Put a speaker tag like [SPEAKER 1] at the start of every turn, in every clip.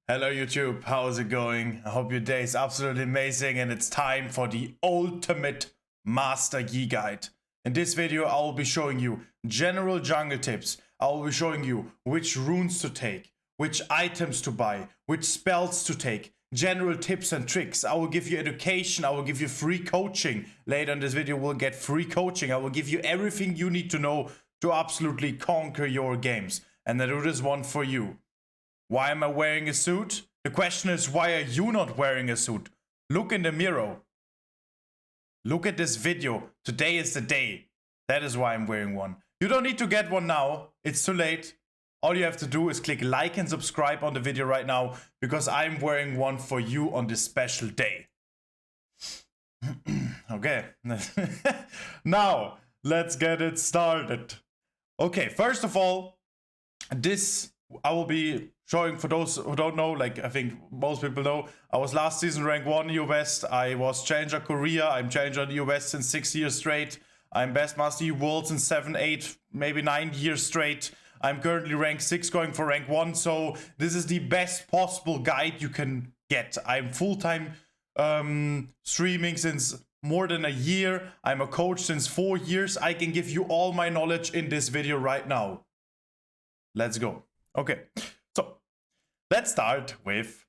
[SPEAKER 1] Hello YouTube, how's it going? I hope your day is absolutely amazing and it's time for the ultimate Master Yi guide. In this video I will be showing you general jungle tips. I will be showing you which runes to take, which items to buy, which spells to take, general tips and tricks. I will give you education, I will give you free coaching. Later in this video we'll get free coaching. I will give you everything you need to know to absolutely conquer your games. And I do this one for you. Why am I wearing a suit? The question is, why are you not wearing a suit? Look in the mirror. Look at this video. Today is the day. That is why I'm wearing one. You don't need to get one now. It's too late. All you have to do is click like and subscribe on the video right now because I'm wearing one for you on this special day. Okay. Now, let's get it started. Okay, first of all, this I will be showing for those who don't know, like I think most people know, I was last season rank 1 EU West, I was Challenger Korea, I'm Challenger EU West in 6 years straight, I'm Best Master EU Worlds in 7, 8, maybe 9 years straight, I'm currently rank 6 going for rank 1, so this is the best possible guide you can get. I'm full-time streaming since more than a year, I'm a coach since 4 years, I can give you all my knowledge in this video right now. Let's go. Okay, so let's start with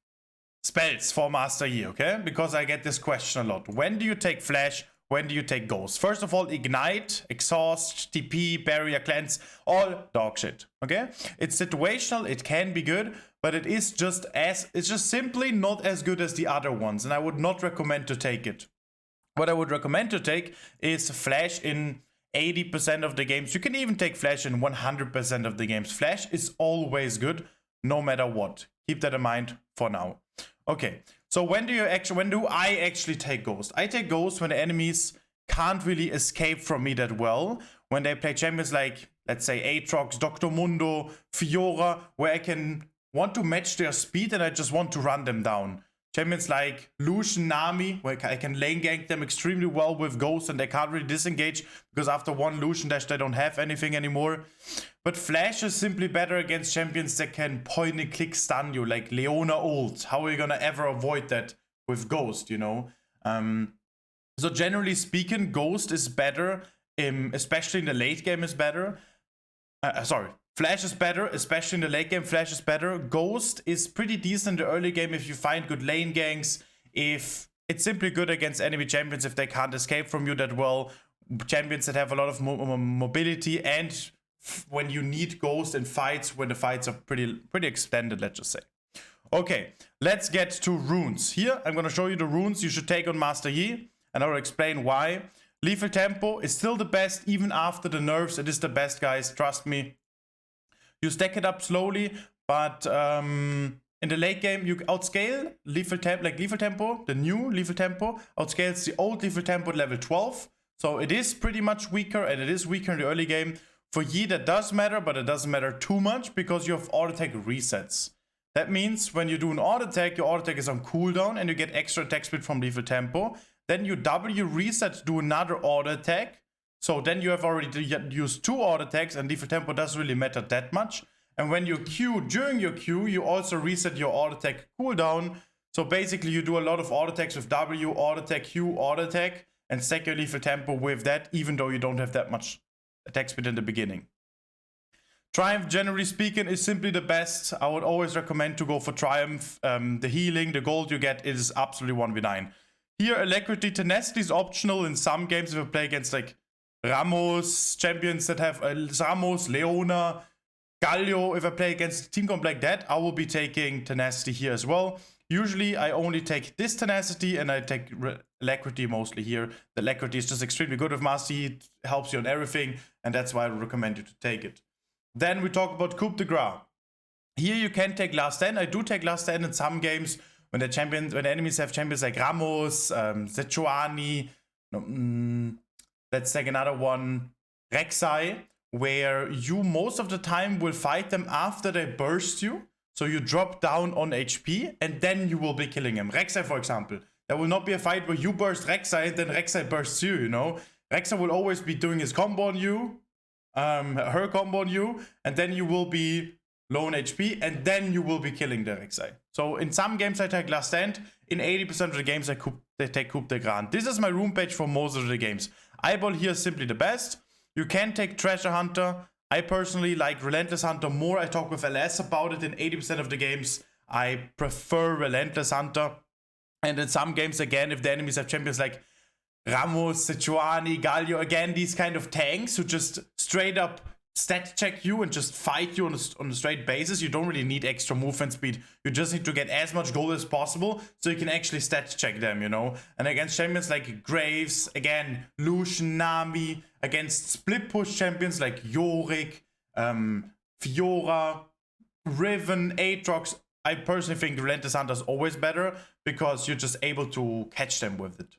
[SPEAKER 1] spells for Master Yi, okay? Because I get this question a lot. When do you take Flash? When do you take Ghost? First of all, Ignite, Exhaust, TP, Barrier, Cleanse, all dog shit, okay? It's situational, it can be good, but it's just simply not as good as the other ones, and I would not recommend to take it. What I would recommend to take is Flash in 80% of the games. You can even take Flash in 100% of the games. Flash is always good, no matter what. Keep that in mind for now. Okay, so when do I actually take Ghost? I take Ghost when the enemies can't really escape from me that well. When they play champions like, let's say, Aatrox, Dr. Mundo, Fiora, where I want to match their speed and I just want to run them down. Champions like Lucian, Nami, where I can lane gank them extremely well with Ghost and they can't really disengage because after one Lucian dash they don't have anything anymore. But Flash is simply better against champions that can point and click stun you, like Leona ult. How are you gonna ever avoid that with Ghost, you know? So generally speaking, Ghost is better, especially in the late game is better. Flash is better, especially in the late game, Flash is better. Ghost is pretty decent in the early game if you find good lane ganks, if it's simply good against enemy champions if they can't escape from you that well, champions that have a lot of mobility, and when you need Ghost in fights, when the fights are pretty extended, let's just say. Okay, let's get to runes. Here, I'm gonna show you the runes you should take on Master Yi, and I will explain why. Lethal Tempo is still the best, even after the nerfs, it is the best, guys, trust me. You stack it up slowly, but in the late game, you outscale Lethal Tempo, the new Lethal Tempo, outscales the old Lethal Tempo at level 12. So it is pretty much weaker, and it is weaker in the early game. For Yi, that does matter, but it doesn't matter too much because you have auto attack resets. That means when you do an auto attack, your auto attack is on cooldown, and you get extra attack speed from Lethal Tempo. Then you W reset to do another auto attack. So then you have already used 2 auto attacks and Lethal Tempo doesn't really matter that much. And when you Q, during your Q, you also reset your auto attack cooldown. So basically you do a lot of auto attacks with W, auto attack, Q, auto attack, and stack your Lethal Tempo with that, even though you don't have that much attack speed in the beginning. Triumph, generally speaking, is simply the best. I would always recommend to go for Triumph. The healing, the gold you get is absolutely 1v9. Here, Alacrity, Tenacity is optional in some games if you play against like Ramos, champions that have Ramos, Leona, Galio. If I play against a team comp like that, I will be taking Tenacity here as well. Usually, I only take this Tenacity and I take Alacrity mostly here. The Alacrity is just extremely good with Master Yi. It helps you on everything, and that's why I would recommend you to take it. Then we talk about Coup de Grace. Here you can take Last Stand. I do take Last Stand in some games when the enemies have champions like Ramos, Sejuani, let's take another one, Rek'Sai, where you most of the time will fight them after they burst you. So you drop down on HP and then you will be killing him. Rek'Sai, for example. There will not be a fight where you burst Rek'Sai and then Rek'Sai bursts you, you know. Rek'Sai will always be doing his combo on you, her combo on you, and then you will be low on HP, and then you will be killing the Rek'Sai. So in some games I take Last Stand, in 80% of the games I take Coup de Grâce. This is my rune page for most of the games. Eyeball here is simply the best. You can take Treasure Hunter. I personally like Relentless Hunter more. I talk with LS about it. In 80% of the games I prefer Relentless Hunter. And in some games, again, if the enemies have champions like Ramos, Sejuani, Galio, again, these kind of tanks who just straight up stat check you and just fight you on a straight basis. You don't really need extra movement speed. You just need to get as much gold as possible so you can actually stat check them, you know. And against champions like Graves, again, Lucian, Nami, against split push champions like Yorick, Fiora, Riven, Aatrox, I personally think Relentless Hunter is always better because you're just able to catch them with it.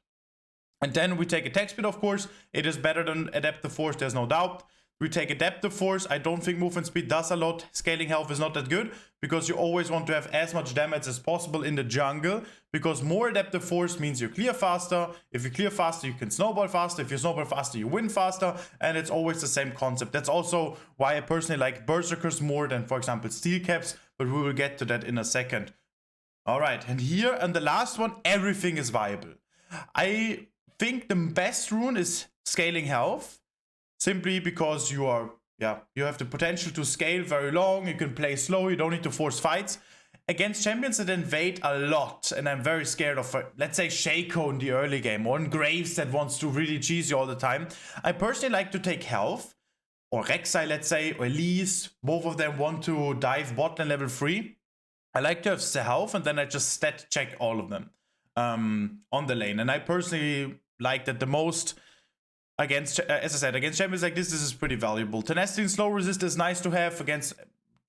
[SPEAKER 1] And then we take attack speed, of course. It is better than Adaptive Force, there's no doubt. We take Adaptive Force. I don't think movement speed does a lot. Scaling health is not that good because you always want to have as much damage as possible in the jungle, because more Adaptive Force means you clear faster. If you clear faster, you can snowball faster. If you snowball faster, you win faster, and it's always the same concept. That's also why I personally like Berserkers more than, for example, Steel Caps, but we will get to that in a second. All right, and here, and the last one, everything is viable. I think the best rune is Scaling Health. Simply because you have the potential to scale very long, you can play slow, you don't need to force fights. Against champions that invade a lot, and I'm very scared of, let's say, Shaco in the early game, or Graves that wants to really cheese you all the time. I personally like to take health, or Rek'Sai, let's say, or Elise. Both of them want to dive bot lane level 3. I like to have health, and then I just stat check all of them on the lane. And I personally like that the most. Against, as I said, against champions like this is pretty valuable. Tenacity and slow resist is nice to have against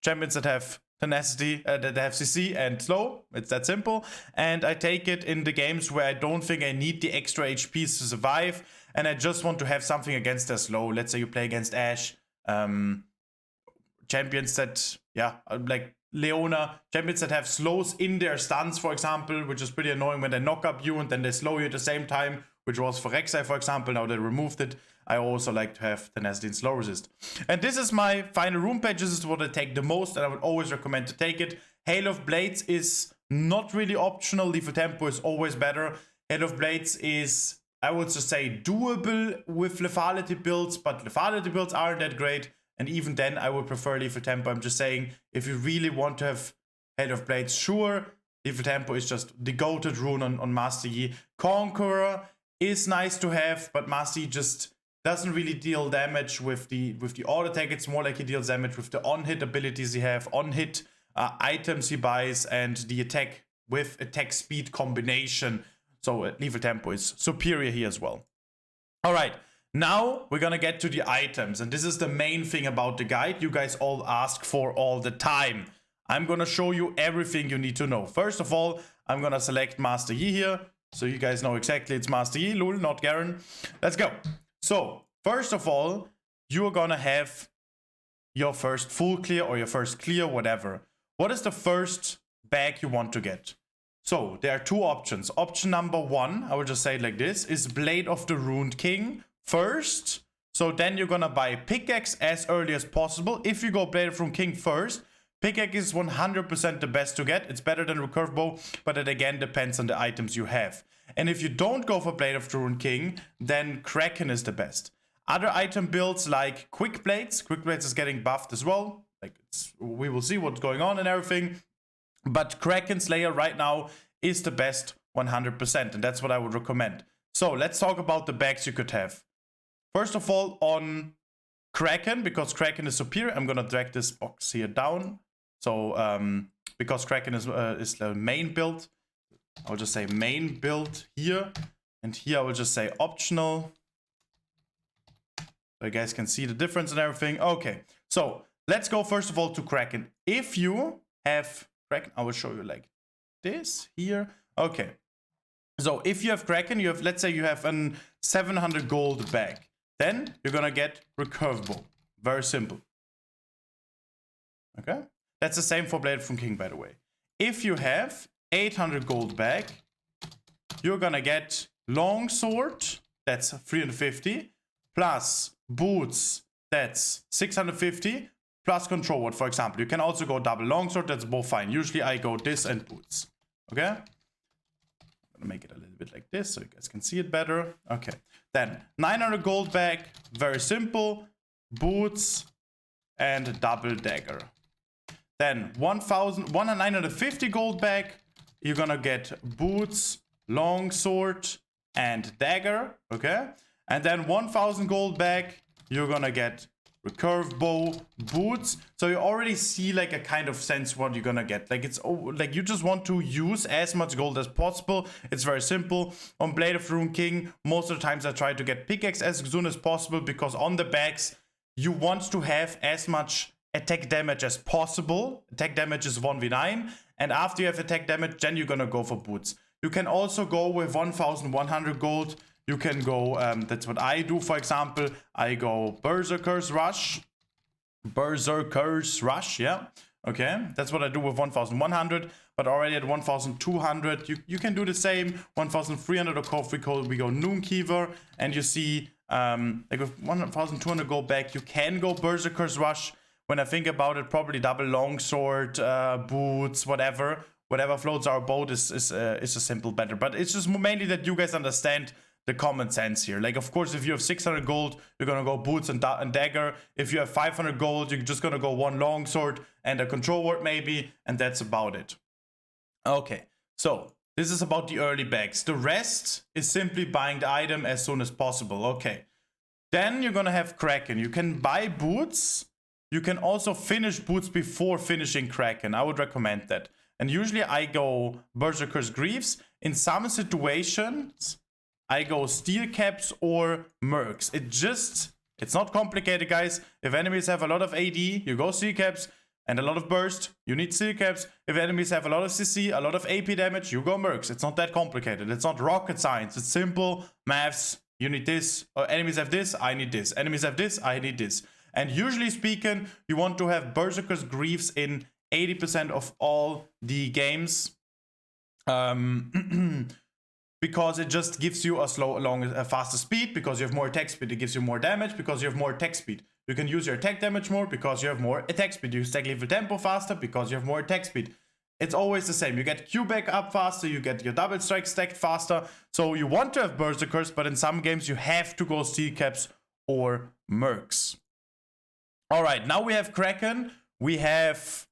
[SPEAKER 1] champions that have tenacity, that have CC and slow. It's that simple. And I take it in the games where I don't think I need the extra HPs to survive, and I just want to have something against their slow. Let's say you play against Ashe, champions that, like Leona, champions that have slows in their stuns, for example, which is pretty annoying when they knock up you and then they slow you at the same time, which was for Rek'Sai, for example. Now they removed it. I also like to have tenacity and slow resist. And this is my final rune page. This is what I take the most, and I would always recommend to take it. Hail of Blades is not really optional. Lethal Tempo is always better. Hail of Blades is, I would just say, doable with lethality builds, but lethality builds aren't that great. And even then, I would prefer Lethal Tempo. I'm just saying, if you really want to have Hail of Blades, sure, Lethal Tempo is just the goated rune on Master Yi. Conqueror is nice to have, but Master Yi just doesn't really deal damage with the auto attack. It's more like he deals damage with the on-hit abilities he have, on-hit items he buys, and the attack with attack speed combination. So Lethal Tempo is superior here as well. All right, now we're gonna get to the items, and this is the main thing about the guide you guys all ask for all the time. I'm gonna show you everything you need to know. First of all, I'm gonna select Master Yi here, so you guys know exactly it's Master Yi, lol, not Garen. Let's go. So, first of all, you're gonna have your first full clear or your first clear, whatever. What is the first bag you want to get? So, there are two options. Option number one, I will just say it like this, is Blade of the Ruined King first. So then you're gonna buy Pickaxe as early as possible. If you go Blade of the Ruined King first, Pickaxe is 100% the best to get. It's better than Recurve Bow, but it again depends on the items you have. And if you don't go for Blade of the Ruined King, then Kraken is the best. Other item builds like Quick Blades. Quick Blades is getting buffed as well. Like we will see what's going on and everything. But Kraken Slayer right now is the best 100%, and that's what I would recommend. So let's talk about the bags you could have. First of all, on Kraken, because Kraken is superior, I'm gonna drag this box here down. So because Kraken is the main build, I'll just say main build here, and here I will just say optional. So you guys can see the difference and everything. Okay, so let's go first of all to Kraken. If you have Kraken, I will show you like this here. Okay, so if you have Kraken, you have, let's say you have an 700 gold bag, then you're gonna get Recurve Bow. Very simple. Okay, that's the same for Blade from King, by the way. If you have 800 gold bag, you're gonna get Longsword, that's 350, plus Boots, that's 650, plus control word, for example. You can also go double longsword, that's both fine. Usually I go this and boots. Okay? I'm gonna make it a little bit like this so you guys can see it better. Okay. Then 900 gold back, very simple. Boots and double dagger. Then 950 gold back, you're gonna get boots, longsword, and dagger. Okay? And then 1000 gold back, you're gonna get recurve bow, boots. So you already see like a kind of sense what you're gonna get. Like it's like you just want to use as much gold as possible. It's very simple. On Blade of the Ruined King, most of the times I try to get pickaxe as soon as possible, because on the backs you want to have as much attack damage as possible. Attack damage is 1v9, and after you have attack damage, then you're gonna go for boots. You can also go with 1100 gold. You can go, that's what I do, for example. I go Berserker's Rush. Berserker's Rush, yeah. Okay, that's what I do with 1100, but already at 1200, you can do the same. 1300, of course, we go Noonkeeper, and you see, like with 1200 gold back, you can go Berserker's Rush. When I think about it, probably double longsword, boots, whatever floats our boat is a simple better. But it's just mainly that you guys understand the common sense here. Like, of course, if you have 600 gold, you're gonna go boots and dagger. If you have 500 gold, you're just gonna go one longsword and a control word maybe, and that's about it. Okay, so this is about the early bags. The rest is simply buying the item as soon as possible. Okay, then you're gonna have Kraken. You can buy boots. You can also finish boots before finishing Kraken. I would recommend that. And usually I go Berserker's Greaves. In some situations, I go steel caps or mercs. It's not complicated, guys. If enemies have a lot of AD, you go steel caps, and a lot of burst, you need steel caps. If enemies have a lot of CC, a lot of AP damage, you go mercs. It's not that complicated. It's not rocket science. It's simple maths. You need this, or enemies have this, I need this. Enemies have this, I need this. And usually speaking, you want to have Berserker's Greaves in 80% of all the games. Because it just gives you a faster speed, because you have more attack speed. It gives you more damage because you have more attack speed. You can use your attack damage more because you have more attack speed. You stack lethal tempo faster because you have more attack speed. It's always the same. You get Q back up faster, you get your double strike stacked faster. So you want to have Berserkers, but in some games you have to go steel caps or mercs. All right, now we have Kraken. We have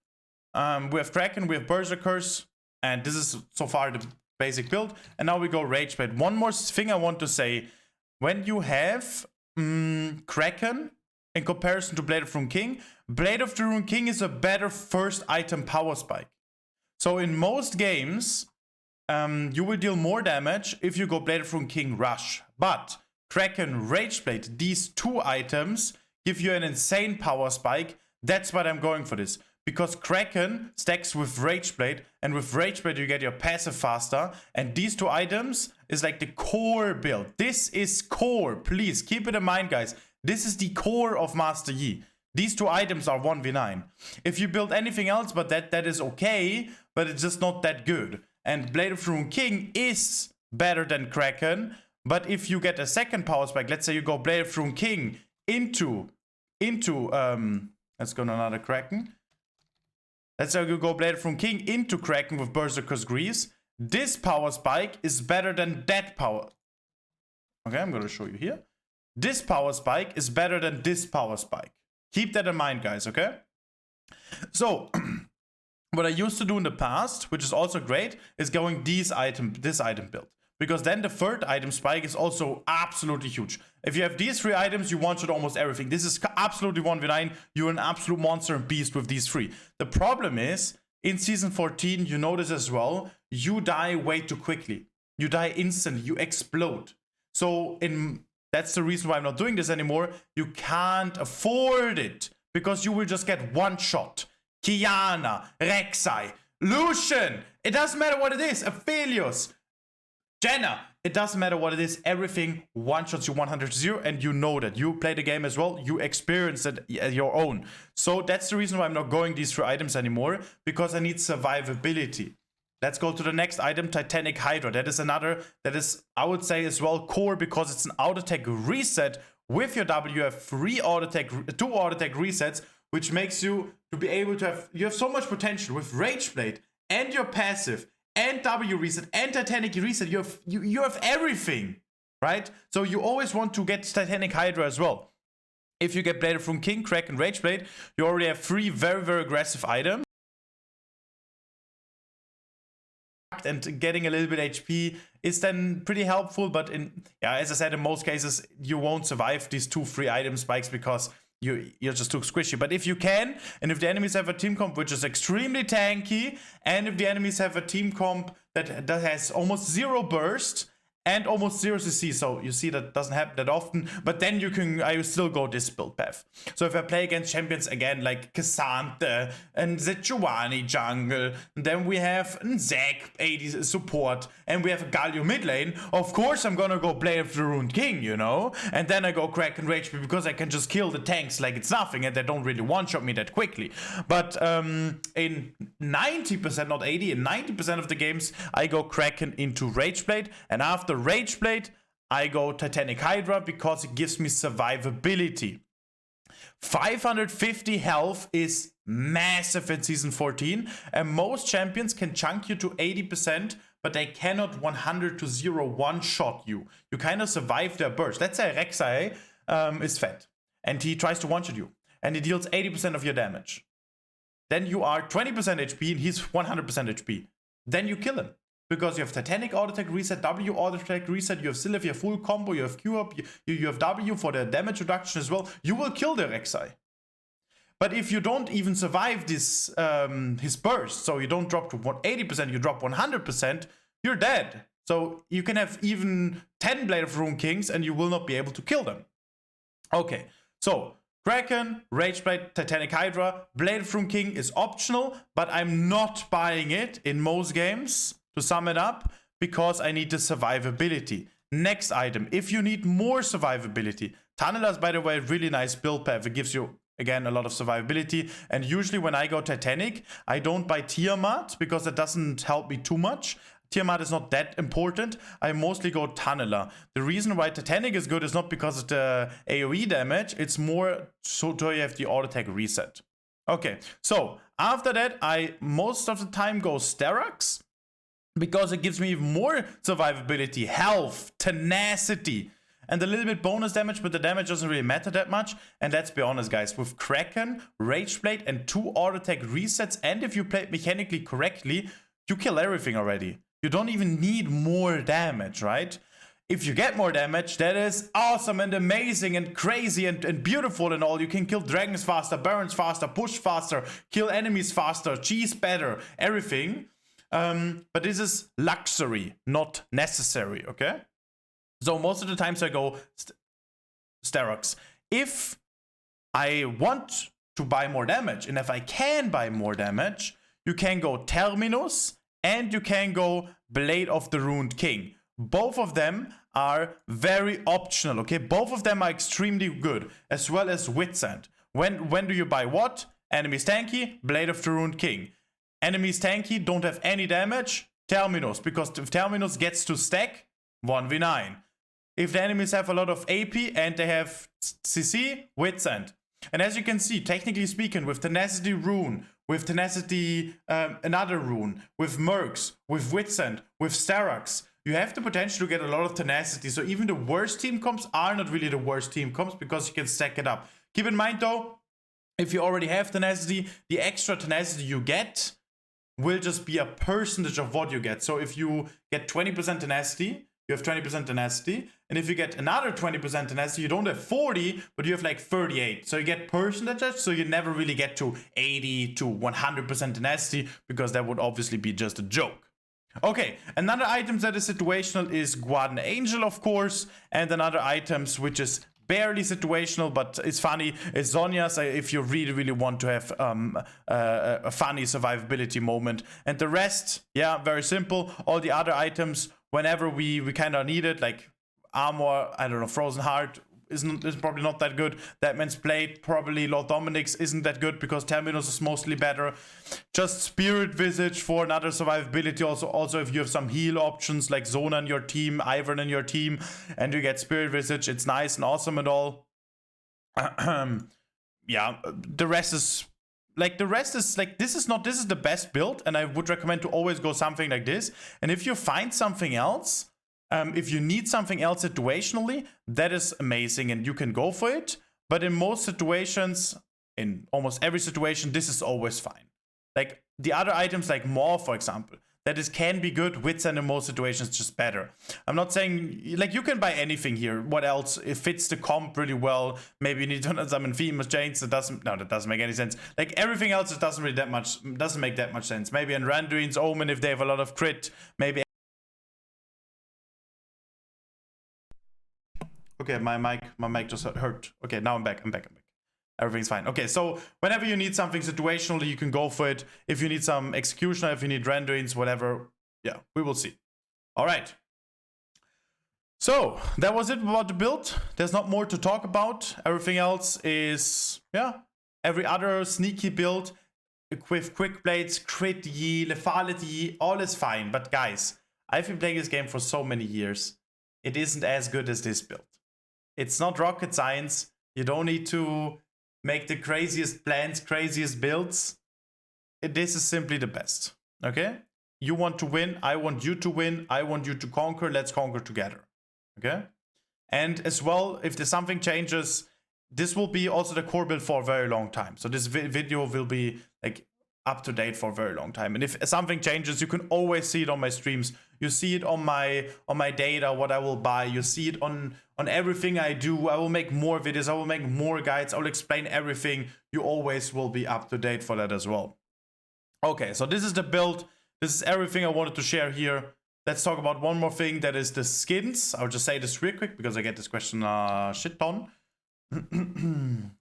[SPEAKER 1] Kraken, we have Berserkers, and this is so far the basic build. And now we go Rageblade. One more thing I want to say. When you have Kraken in comparison to Blade of the Ruined King, Blade of the Ruined King is a better first item power spike. So in most games, you will deal more damage if you go Blade of the Ruined King Rush. But Kraken, Rageblade, these two items give you an insane power spike. That's why I'm going for this. Because Kraken stacks with Rageblade, and with Rageblade you get your passive faster, and these two items is like the core build. This is core, please keep it in mind, guys. This is the core of Master Yi. These two items are 1v9. If you build anything else but that is okay, but it's just not that good. And Blade of the Ruined King is better than Kraken, but if you get a second power spike, let's say you go Blade of the Ruined King into let's go to another Kraken. Let's say you go Blade of the Ruined King into Kraken with Berserker's Greaves. This power spike is better than that power. Okay, I'm gonna show you here. This power spike is better than this power spike. Keep that in mind, guys, okay? So, what I used to do in the past, which is also great, is going this item build. Because then the third item spike is also absolutely huge. If you have these three items, you one-shot almost everything. This is absolutely 1v9. You're an absolute monster and beast with these three. The problem is, in Season 14, you notice as well, you die way too quickly. You die instantly. You explode. So that's the reason why I'm not doing this anymore. You can't afford it. Because you will just get one shot. Qiyana, Rek'Sai, Lucian. It doesn't matter what it is. Aphelios. Jenna, it doesn't matter what it is, everything one-shots you 100-0, and you know that. You play the game as well, you experience it at your own. So that's the reason why I'm not going these three items anymore, because I need survivability. Let's go to the next item, Titanic Hydra. That is, I would say, as well core, because it's an auto attack reset. With your W, you have two auto attack resets, which makes you to be able to have, you have so much potential with Rage Blade and your passive and W reset and Titanic reset. You have everything, right? So you always want to get Titanic Hydra as well. If you get Blade of Ruined King, Kraken, Rage Blade, you already have 3 very, very aggressive items. And getting a little bit HP is then pretty helpful, but as I said, in most cases, you won't survive these 2 free item spikes because you're just too squishy. But if you can, and if the enemies have a team comp which is extremely tanky, and if the enemies have a team comp that has almost 0 burst, and almost 0 CC, so you see that doesn't happen that often, but then I will still go this build path. So if I play against champions again like Cassante and Sejuani jungle, then we have Zac 80 support, and we have a Galio mid lane, of course I'm gonna go Blade of the Ruined King, you know? And then I go Kraken Rage because I can just kill the tanks like it's nothing, and they don't really one-shot me that quickly. But in 90%, not 80, in 90% of the games, I go Kraken into Rage Blade, and after Rage Blade, I go Titanic Hydra because it gives me survivability. 550 health is massive in Season 14, and most champions can chunk you to 80%, but they cannot 100 to 0 one-shot you. You kind of survive their burst. Let's say Rek'Sai is fat, and he tries to one-shot you, and he deals 80% of your damage. Then you are 20% HP, and he's 100% HP. Then you kill him. Because you have Titanic auto attack reset, W auto attack reset, you have still have your full combo, you have Q up, you have W for the damage reduction as well. You will kill the Rek'Sai. But if you don't even survive this his burst, so you don't drop to 80%, you drop 100%, you're dead. So you can have even 10 Blade of Ruined Kings and you will not be able to kill them. Okay, so Kraken, Rage Blade, Titanic Hydra, Blade of Ruined King is optional, but I'm not buying it in most games. To sum it up, because I need the survivability. Next item, if you need more survivability. Tunnela is, by the way, a really nice build path. It gives you, again, a lot of survivability. And usually when I go Titanic, I don't buy Tiamat because it doesn't help me too much. Tiamat is not that important. I mostly go Tunnela. The reason why Titanic is good is not because of the AoE damage. It's more so you have the auto attack reset. Okay, so after that, I most of the time go Sterak's, because it gives me even more survivability, health, tenacity, and a little bit bonus damage, but the damage doesn't really matter that much. And let's be honest, guys, with Kraken, Rage Blade, and 2 auto attack resets, and if you play it mechanically correctly, you kill everything already. You don't even need more damage, right? If you get more damage, that is awesome and amazing and crazy and beautiful and all. You can kill dragons faster, barons faster, push faster, kill enemies faster, cheese better, everything. But this is luxury, not necessary, okay? So most of the times I go Sterak's. If I want to buy more damage, and if I can buy more damage, you can go Terminus and you can go Blade of the Ruined King. Both of them are very optional, okay? Both of them are extremely good, as well as Wit's End. When do you buy what? Enemies tanky, Blade of the Ruined King. Enemies tanky, don't have any damage, Terminus, because if Terminus gets to stack, 1v9. If the enemies have a lot of AP and they have CC, Wit's End. And as you can see, technically speaking, with Tenacity Rune, with Tenacity another rune, with Mercs, with Wit's End, with Sterak's, you have the potential to get a lot of Tenacity. So even the worst team comps are not really the worst team comps because you can stack it up. Keep in mind though, if you already have Tenacity, the extra Tenacity you get will just be a percentage of what you get. So if you get 20% Tenacity, you have 20% Tenacity. And if you get another 20% Tenacity, you don't have 40, but you have like 38. So you get percentages, so you never really get to 80 to 100% Tenacity, because that would obviously be just a joke. Okay, another item that is situational is Guardian Angel, of course. And another items which is barely situational, but it's funny, is Zhonya's, if you really, really want to have a funny survivability moment. And the rest, yeah, very simple. All the other items, whenever we kind of need it, like armor, I don't know, Frozen Heart is probably not that good. Deadman's Blade, probably Lord Dominik's isn't that good because Terminus is mostly better. Just Spirit Visage for another survivability. Also if you have some heal options like Zona in your team, Ivern in your team, and you get Spirit Visage, it's nice and awesome and all. yeah, the rest is like this is the best build, and I would recommend to always go something like this. And if you find something else, if you need something else situationally, that is amazing and you can go for it. But in most situations, in almost every situation, this is always fine. Like the other items like Maw, for example, that is can be good. Wits and in most situations just better. I'm not saying like you can buy anything here. What else? It fits the comp really well. Maybe you need to summon famous chains. That doesn't make any sense. Like everything else, it doesn't make that much sense. Maybe in Randuin's Omen if they have a lot of crit. Maybe. Okay, my mic just hurt. Okay, now I'm back. Everything's fine. Okay, so whenever you need something situationally, you can go for it. If you need some executioner, if you need Randuin's, whatever, yeah, we will see. All right. So that was it about the build. There's not more to talk about. Everything else is, yeah, every other sneaky build with quick blades, crit yi, lethality, all is fine. But guys, I've been playing this game for so many years. It isn't as good as this build. It's not rocket science. You don't need to make the craziest plans, craziest builds. This is simply the best. Okay? You want to win. I want you to win. I want you to conquer. Let's conquer together. Okay? And as well, if there's something changes, this will be also the core build for a very long time. So this video will be like up to date for a very long time. And if something changes, you can always see it on my streams. You see it on my data, what I will buy. You see it on everything I do. I will make more videos. I will make more guides. I will explain everything. You always will be up to date for that as well. Okay, so this is the build. This is everything I wanted to share here. Let's talk about one more thing. That is the skins. I'll just say this real quick because I get this question shit ton.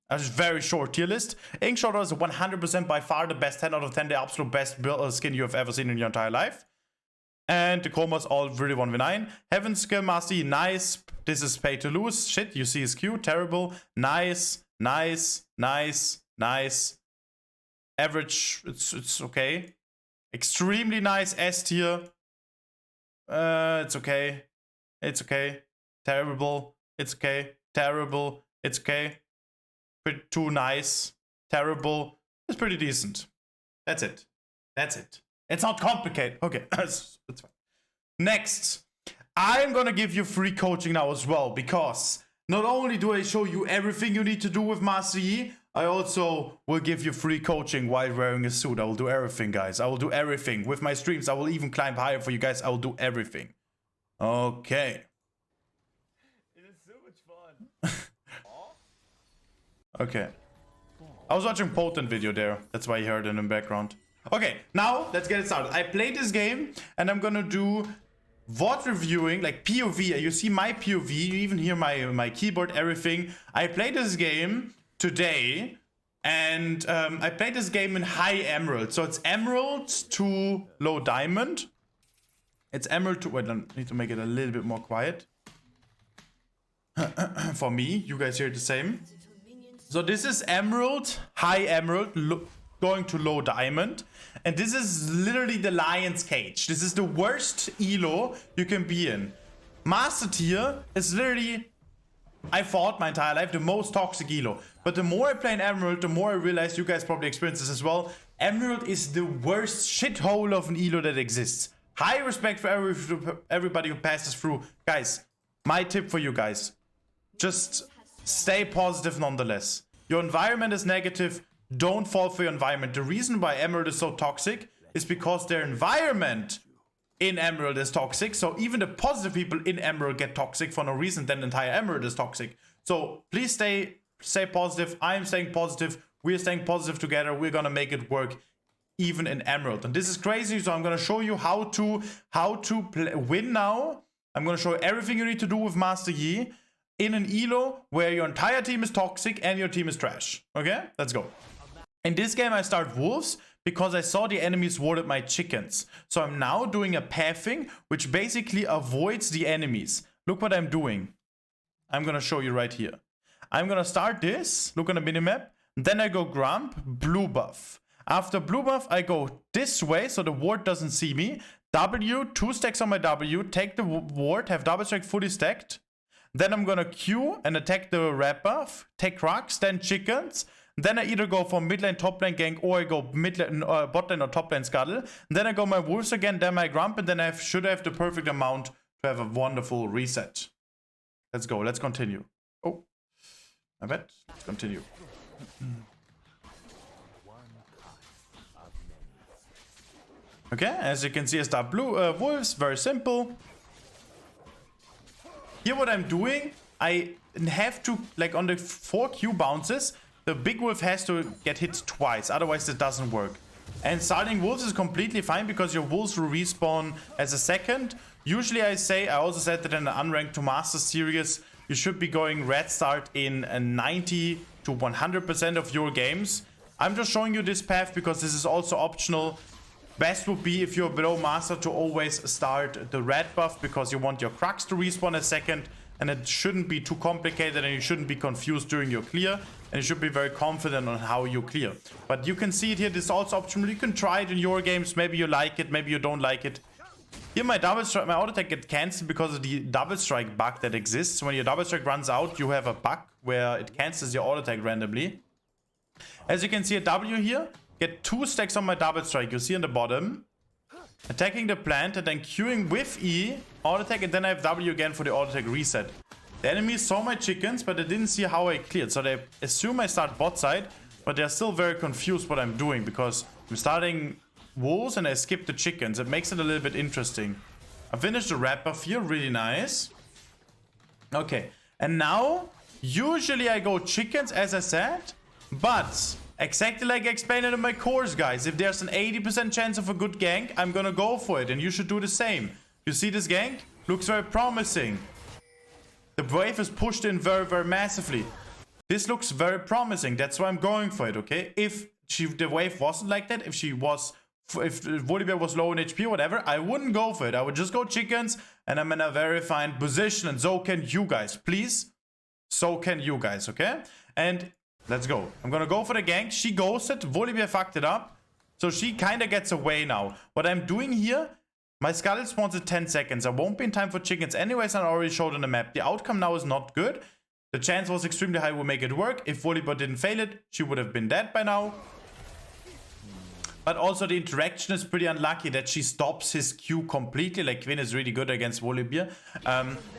[SPEAKER 1] A very short tier list. Inkshot is 100% by far the best, 10 out of 10, the absolute best skin you have ever seen in your entire life. And the Chromas all really 1v9. Heaven Skill Mastery, nice. This is pay to lose. Shit, you see his Q, terrible. Nice, nice, nice, nice. Average, it's okay. Extremely nice S tier. It's okay. It's okay. Terrible. It's okay. Terrible. It's okay. Pretty too nice. Terrible. It's pretty decent. That's it. That's it. It's not complicated. Okay, that's fine. Next, I'm gonna give you free coaching now as well, because not only do I show you everything you need to do with Master Yi, I also will give you free coaching while wearing a suit. I will do everything, guys. I will do everything. With my streams, I will even climb higher for you guys. I will do everything. Okay.
[SPEAKER 2] It is so much fun.
[SPEAKER 1] Okay. I was watching Potent video there. That's why you heard it in the background. Okay, now let's get it started. I played this game and I'm gonna do VOD reviewing, like POV. You see my POV, you even hear my keyboard, everything. I played this game today and I played this game in high emerald. So it's emerald to low diamond. It's emerald to, wait, I need to make it a little bit more quiet. For me, you guys hear the same. So this is emerald, high emerald, going to low diamond. And this is literally the lion's cage. This is the worst elo you can be in. Master tier is literally, I thought my entire life, the most toxic elo. But the more I play in emerald, the more I realize, you guys probably experience this as well, emerald is the worst shithole of an elo that exists. High respect for everybody who passes through. Guys, my tip for you guys, just stay positive nonetheless. Your environment is negative. Don't fall for your environment. The reason why Emerald is so toxic is because their environment in Emerald is toxic. So even the positive people in Emerald get toxic for no reason. Then the entire Emerald is toxic. So please stay positive. I'm staying positive. We're staying positive together. We're gonna make it work even in Emerald. And this is crazy. So I'm gonna show you how to win now. I'm gonna show you everything you need to do with Master Yi in an elo where your entire team is toxic and your team is trash. Okay, let's go. In this game I start wolves because I saw the enemies warded my chickens. So I'm now doing a pathing which basically avoids the enemies. Look what I'm doing. I'm gonna show you right here. I'm gonna start this, look on the minimap, then I go Grump, blue buff. After blue buff I go this way so the ward doesn't see me. W, 2 stacks on my W, take the ward, have double strike fully stacked. Then I'm gonna Q and attack the red buff, take rocks, then chickens. Then I either go for mid lane, top lane gank, or I go mid lane, bot lane or top lane Scuttle. Then I go my Wolves again, then my Grump, and then I should have the perfect amount to have a wonderful reset. Let's go, let's continue. Oh, I bet. Let's continue. Okay, as you can see, I start blue Wolves, very simple. Here what I'm doing, I have to, like on the 4 Q bounces, the big wolf has to get hit twice, otherwise it doesn't work. And starting wolves is completely fine because your wolves will respawn as a second. Usually I also said that in the unranked to master series, you should be going red start in 90 to 100% of your games. I'm just showing you this path because this is also optional. Best would be if you're below master to always start the red buff because you want your Crux to respawn a second, and it shouldn't be too complicated and you shouldn't be confused during your clear, and you should be very confident on how you clear. But you can see it here, this is also optional. You can try it in your games, maybe you like it, maybe you don't like it. Here my double strike, my auto attack gets cancelled because of the double strike bug that exists. When your double strike runs out, you have a bug where it cancels your auto attack randomly. As you can see a W here, get 2 stacks on my double strike, you see on the bottom. Attacking the plant and then queuing with E, auto attack, and then I have W again for the auto attack reset. The enemies saw my chickens, but they didn't see how I cleared. So they assume I start bot side, but they're still very confused what I'm doing because I'm starting wolves and I skip the chickens. It makes it a little bit interesting. I finished the red buff here, really nice. Okay, and now, usually I go chickens as I said, but exactly like I explained it in my course, guys. If there's an 80% chance of a good gank, I'm gonna go for it, and you should do the same. You see this gank? Looks very promising. The wave is pushed in very, very massively. This looks very promising. That's why I'm going for it, okay? If the wave wasn't like that, if Volibear was low in HP or whatever, I wouldn't go for it. I would just go chickens, and I'm in a very fine position, and so can you guys. Please, so can you guys, okay? And let's go. I'm gonna go for the gank. She ghosted. Volibear fucked it up. So she kind of gets away now. What I'm doing here, my Scuttle spawns in 10 seconds. I won't be in time for chickens anyways, and I already showed on the map. The outcome now is not good. The chance was extremely high we'll make it work. If Volibear didn't fail it, she would have been dead by now. But also the interaction is pretty unlucky that she stops his Q completely. Like Quinn is really good against Volibear.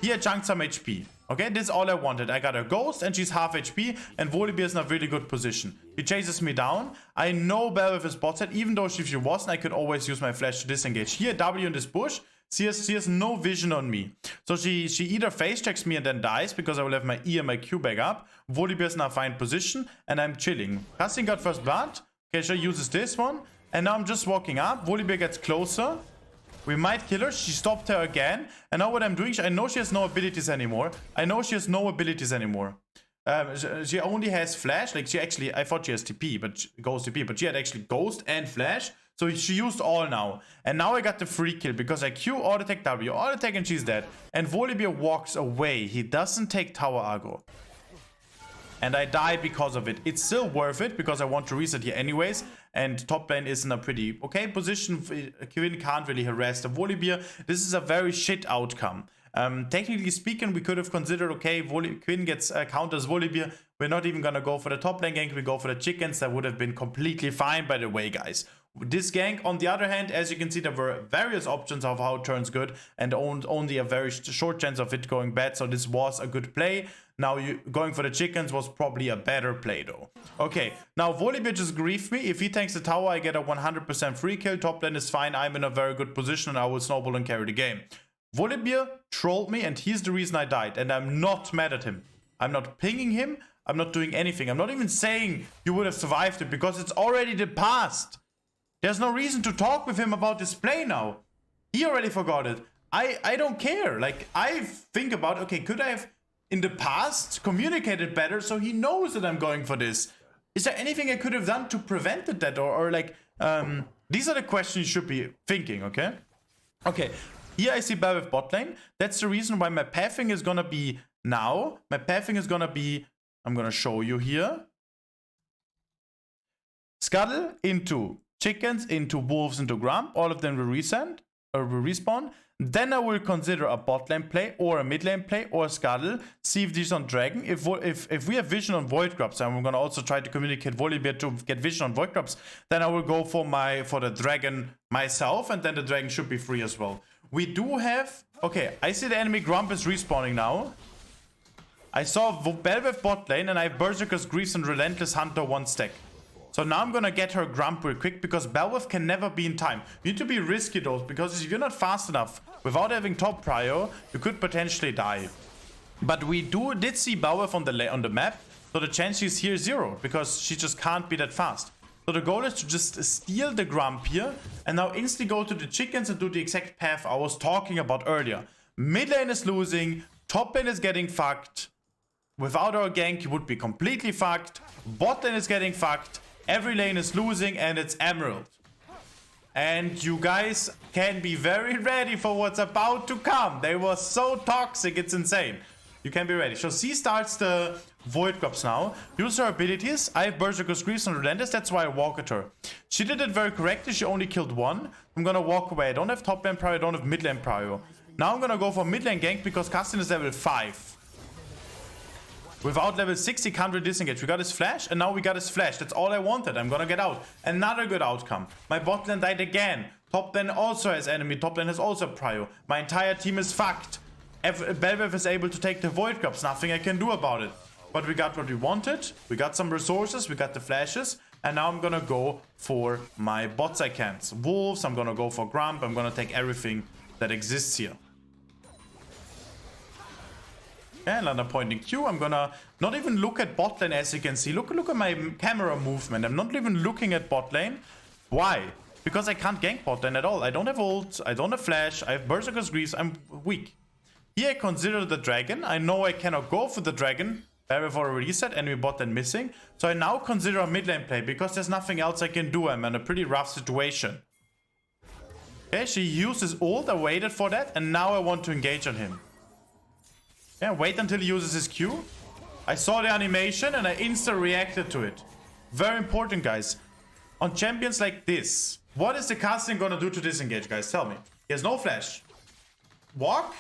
[SPEAKER 1] Here chunked some HP. Okay, this is all I wanted. I got a ghost and she's half HP and Volibear is in a really good position. He chases me down. I know Belveth is bot side. Even though if she wasn't, I could always use my flash to disengage. Here, W in this bush. She has no vision on me. So she either face checks me and then dies because I will have my E and my Q back up. Volibear is in a fine position and I'm chilling. Casting got first blood. Okay, she uses this one. And now I'm just walking up. Volibear gets closer. We might kill her. She stopped her again. And now what I'm doing, I know she has no abilities anymore. She only has flash. Like she actually, I thought she has TP, ghost TP, but she had actually ghost and flash. So she used all now. And now I got the free kill because I Q, auto attack, W, auto attack, and she's dead. And Volibear walks away. He doesn't take tower aggro. And I die because of it. It's still worth it because I want to reset here anyways. And top lane is in a pretty okay position. Quinn can't really harass the Volibear. This is a very shit outcome. Technically speaking, we could have considered, okay, Quinn gets counters Volibear. We're not even gonna go for the top lane gank. We go for the chickens. That would have been completely fine, by the way, guys. This gank, on the other hand, as you can see, there were various options of how it turns good and only a very short chance of it going bad. So this was a good play. Now going for the chickens was probably a better play though. Okay, now Volibear just griefed me. If he tanks the tower, I get a 100% free kill. Top lane is fine. I'm in a very good position and I will snowball and carry the game. Volibear trolled me and he's the reason I died. And I'm not mad at him. I'm not pinging him. I'm not doing anything. I'm not even saying you would have survived it because it's already the past. There's no reason to talk with him about this play now. He already forgot it. I don't care. Like, I think about, okay, could I have in the past communicated better so he knows that I'm going for this? Is there anything I could have done to prevent that? Or like, these are the questions you should be thinking, okay? Okay, here I see Belveth bot lane. That's the reason why my pathing is gonna be now. My pathing is gonna be, I'm gonna show you here. Scuttle into chickens, into wolves, into Grump. All of them will resend. respawn. Then I will consider a bot lane play or a mid lane play or a scuttle. See if these on dragon. If we have vision on void grubs, and we're gonna also try to communicate Volibear to get vision on void grubs, then I will go for the dragon myself, and then the dragon should be free as well. We do have, okay, I see the enemy Grump is respawning now. I saw Bel'Veth bot lane, and I have Berserker's Greaves and Relentless Hunter 1 stack. So now I'm gonna get her Grump real quick, because Bel'Veth can never be in time. You need to be risky though, because if you're not fast enough without having top prio, you could potentially die. But we did see Bel'Veth on the map, so the chance she's here is 0, because she just can't be that fast. So the goal is to just steal the Grump here, and now instantly go to the chickens and do the exact path I was talking about earlier. Mid lane is losing, top lane is getting fucked. Without our gank, you would be completely fucked. Bot lane is getting fucked. Every lane is losing, and it's Emerald. And you guys can be very ready for what's about to come. They were so toxic, it's insane. You can be ready. So she starts the Void Grubs now. Use her abilities. I have Berserker's Greaves and Relentless, that's why I walk at her. She did it very correctly, she only killed 1. I'm gonna walk away. I don't have top lane prio, I don't have mid lane prio. Now I'm gonna go for mid lane gank, because Kassadin is level 5. Without level 6, he can't really disengage. We got his flash, and now we got his flash. That's all I wanted. I'm gonna get out. Another good outcome. My bot lane died again. Top lane also has enemy. Top lane has also prio. My entire team is fucked. Bel'Veth is able to take the Void Grubs. Nothing I can do about it. But we got what we wanted. We got some resources. We got the flashes. And now I'm gonna go for my bots I can. So wolves, I'm gonna go for Grump. I'm gonna take everything that exists here. And another point in Q. I'm gonna not even look at bot lane, as you can see. Look at my camera movement. I'm not even looking at bot lane. Why? Because I can't gank bot lane at all. I don't have ult, I don't have flash, I have Berserker's Greaves, I'm weak. Here I consider the dragon. I know I cannot go for the dragon. Bel'Veth already reset, enemy bot lane missing. So I now consider a mid lane play, because there's nothing else I can do. I'm in a pretty rough situation. Okay, she used his ult, I waited for that, and now I want to engage on him. Yeah, wait until he uses his Q. I saw the animation and I insta-reacted to it. Very important, guys. On champions like this, what is the Kassadin gonna do to disengage, guys? Tell me. He has no flash. Walk?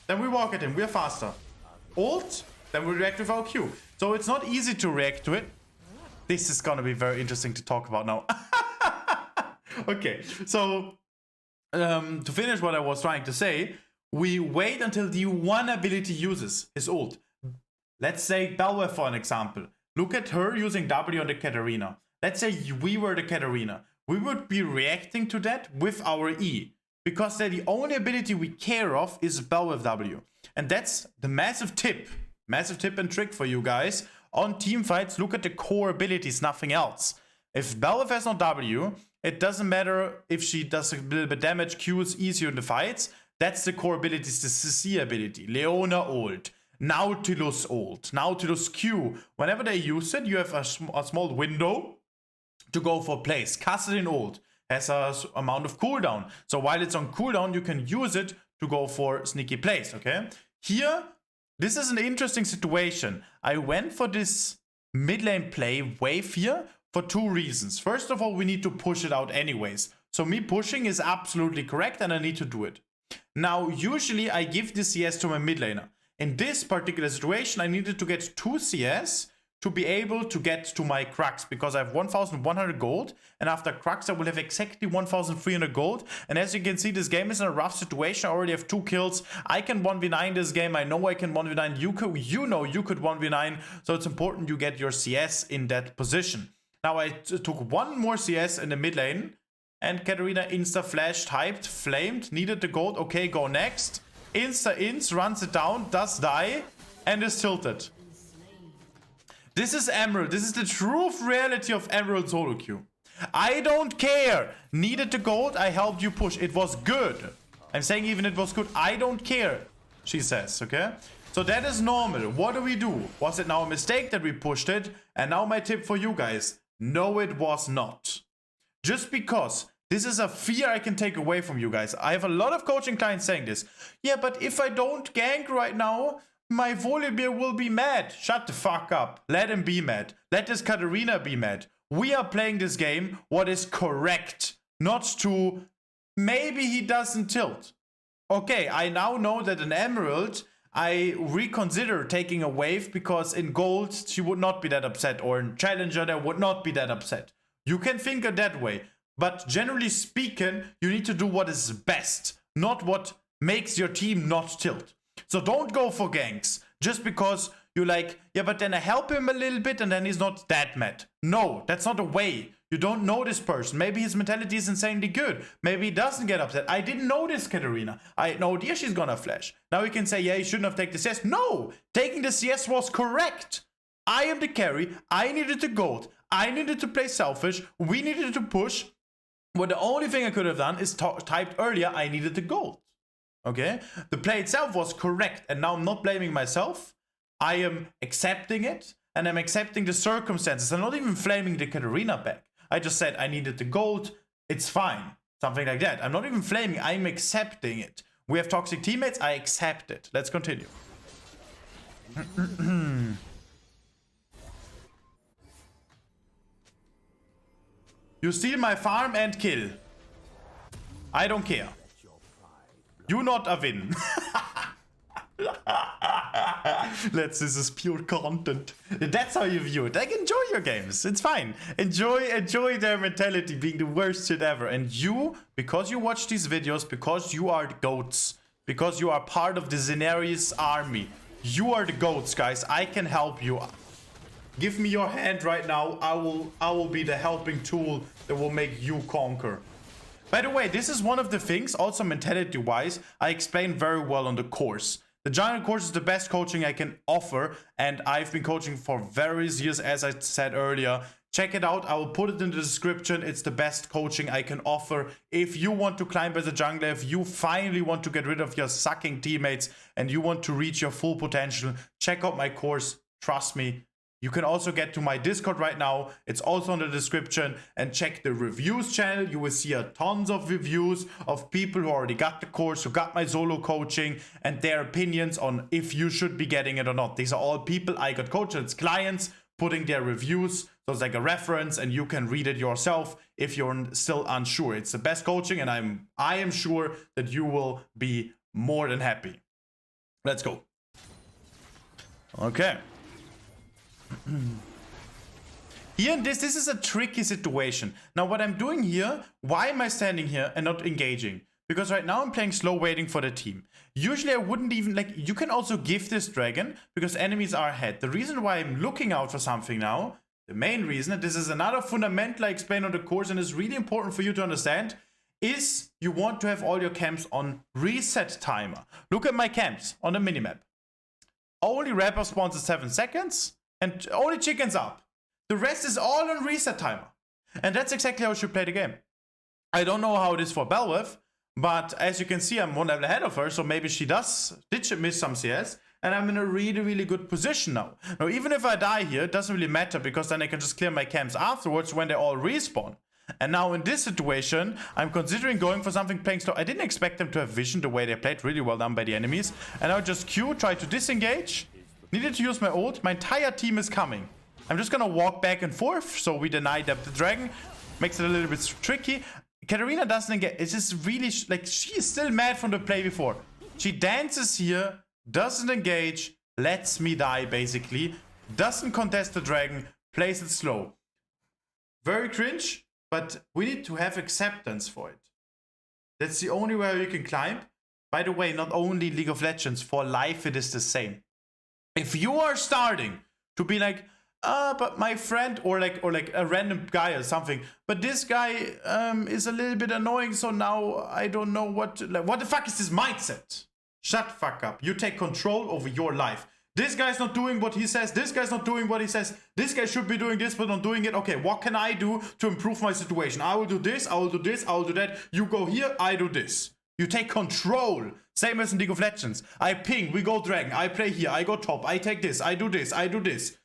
[SPEAKER 1] Then we walk at him. We're faster. Ult? Then we react with our Q. So it's not easy to react to it. This is gonna be very interesting to talk about now. Okay, so to finish what I was trying to say, we wait until the one ability uses his ult. Let's say Bel'Veth for an example. Look at her using W on the Katarina. Let's say we were the Katarina. We would be reacting to that with our E. Because the only ability we care of is Bel'Veth W. And that's the massive tip and trick for you guys. On team fights, look at the core abilities, nothing else. If Bel'Veth has no W, it doesn't matter if she does a little bit damage, Q is easier in the fights. That's the core abilities, the CC ability. Leona ult, Nautilus ult, Nautilus Q. Whenever they use it, you have a small window to go for plays. Kassadin ult has a amount of cooldown. So while it's on cooldown, you can use it to go for sneaky plays, okay? Here, this is an interesting situation. I went for this mid lane play wave here for 2 reasons. First of all, we need to push it out anyways. So me pushing is absolutely correct and I need to do it. Now, usually I give the CS to my mid laner. In this particular situation, I needed to get 2 CS to be able to get to my Crux, because I have 1,100 gold, and after Crux I will have exactly 1,300 gold. And as you can see, this game is in a rough situation. I already have 2 kills. I can 1v9 this game. I know I can 1v9. You know you could 1v9, so it's important you get your CS in that position. Now I took 1 more CS in the mid lane, and Katarina insta-flashed, hyped, flamed, needed the gold. Okay, go next. Insta-ins, runs it down, does die, and is tilted. This is Emerald. This is the true reality of Emerald solo queue. I don't care. Needed the gold, I helped you push. It was good. I'm saying even it was good. I don't care, she says, okay? So that is normal. What do we do? Was it now a mistake that we pushed it? And now my tip for you guys. No, it was not. Just because this is a fear I can take away from you guys. I have a lot of coaching clients saying this. Yeah, but if I don't gank right now, my Volibear will be mad. Shut the fuck up. Let him be mad. Let this Katarina be mad. We are playing this game what is correct. Not to maybe he doesn't tilt. Okay, I now know that in Emerald, I reconsider taking a wave because in Gold, she would not be that upset, or in Challenger, they would not be that upset. You can think of that way, but generally speaking, you need to do what is best, not what makes your team not tilt. So don't go for ganks just because you're like, yeah, but then I help him a little bit and then he's not that mad. No, that's not a way. You don't know this person. Maybe his mentality is insanely good. Maybe he doesn't get upset. I didn't know this Katarina. I had no idea she's gonna flash. Now you can say, yeah, you shouldn't have taken the CS. No, taking the CS was correct. I am the carry. I needed to gold. I needed to play selfish. We needed to push. Well, the only thing I could have done is typed earlier, I needed the gold. Okay? The play itself was correct. And now I'm not blaming myself. I am accepting it. And I'm accepting the circumstances. I'm not even flaming the Katarina back. I just said I needed the gold. It's fine. Something like that. I'm not even flaming. I'm accepting it. We have toxic teammates. I accept it. Let's continue. You steal my farm and kill. I don't care. You not a win. This is pure content. That's how you view it. Like, enjoy your games. It's fine. Enjoy their mentality being the worst shit ever. And you, because you watch these videos, because you are the goats, because you are part of the Zenarius army, you are the goats, guys. I can help you. Give me your hand right now. I will be the helping tool that will make you conquer. By the way, this is one of the things, also mentality-wise, I explained very well on the course. The Jungle course is the best coaching I can offer, and I've been coaching for various years, as I said earlier. Check it out. I will put it in the description. It's the best coaching I can offer. If you want to climb as a jungler, if you finally want to get rid of your sucking teammates and you want to reach your full potential, check out my course. Trust me. You can also get to my Discord right now. It's also in the description. And check the reviews channel. You will see tons of reviews of people who already got the course, who got my solo coaching, and their opinions on if you should be getting it or not. These are all people I got coached. It's clients putting their reviews. So it's like a reference and you can read it yourself if you're still unsure. It's the best coaching and I am sure that you will be more than happy. Let's go. Okay. Here, this is a tricky situation. Now, what I'm doing here, why am I standing here and not engaging? Because right now I'm playing slow, waiting for the team. Usually I wouldn't even, like, you can also give this dragon because enemies are ahead. The reason why I'm looking out for something now, the main reason, and this is another fundamental I explained on the course and is really important for you to understand, is you want to have all your camps on reset timer. Look at my camps on the minimap. Only Rapper spawns at 7 seconds. And only chickens up. The rest is all on reset timer. And that's exactly how you should play the game. I don't know how it is for Belweth, but as you can see, I'm one level ahead of her, so maybe she did miss some CS, and I'm in a really, really good position now. Now, even if I die here, it doesn't really matter, because then I can just clear my camps afterwards when they all respawn. And now in this situation, I'm considering going for something playing slow. I didn't expect them to have vision the way they played, really well done by the enemies. And I'll just Q, try to disengage. Needed to use my ult. My entire team is coming. I'm just gonna walk back and forth, so we deny the dragon. Makes it a little bit tricky. Katarina doesn't get. It's just really like she is still mad from the play before. She dances here, doesn't engage, lets me die basically, doesn't contest the dragon, plays it slow. Very cringe, but we need to have acceptance for it. That's the only way you can climb. By the way, not only League of Legends, for life it is the same. If you are starting to be like, but my friend, or like a random guy or something, but this guy is a little bit annoying, so now I don't know what the fuck is this mindset? Shut the fuck up. You take control over your life. This guy's not doing what he says. This guy's not doing what he says. This guy should be doing this, but not doing it. Okay, what can I do to improve my situation? I will do this, I will do this, I will do that. You go here, I do this. You take control. Same as in League of Legends. I ping, we go dragon. I play here, I go top. I take this, I do this, I do this.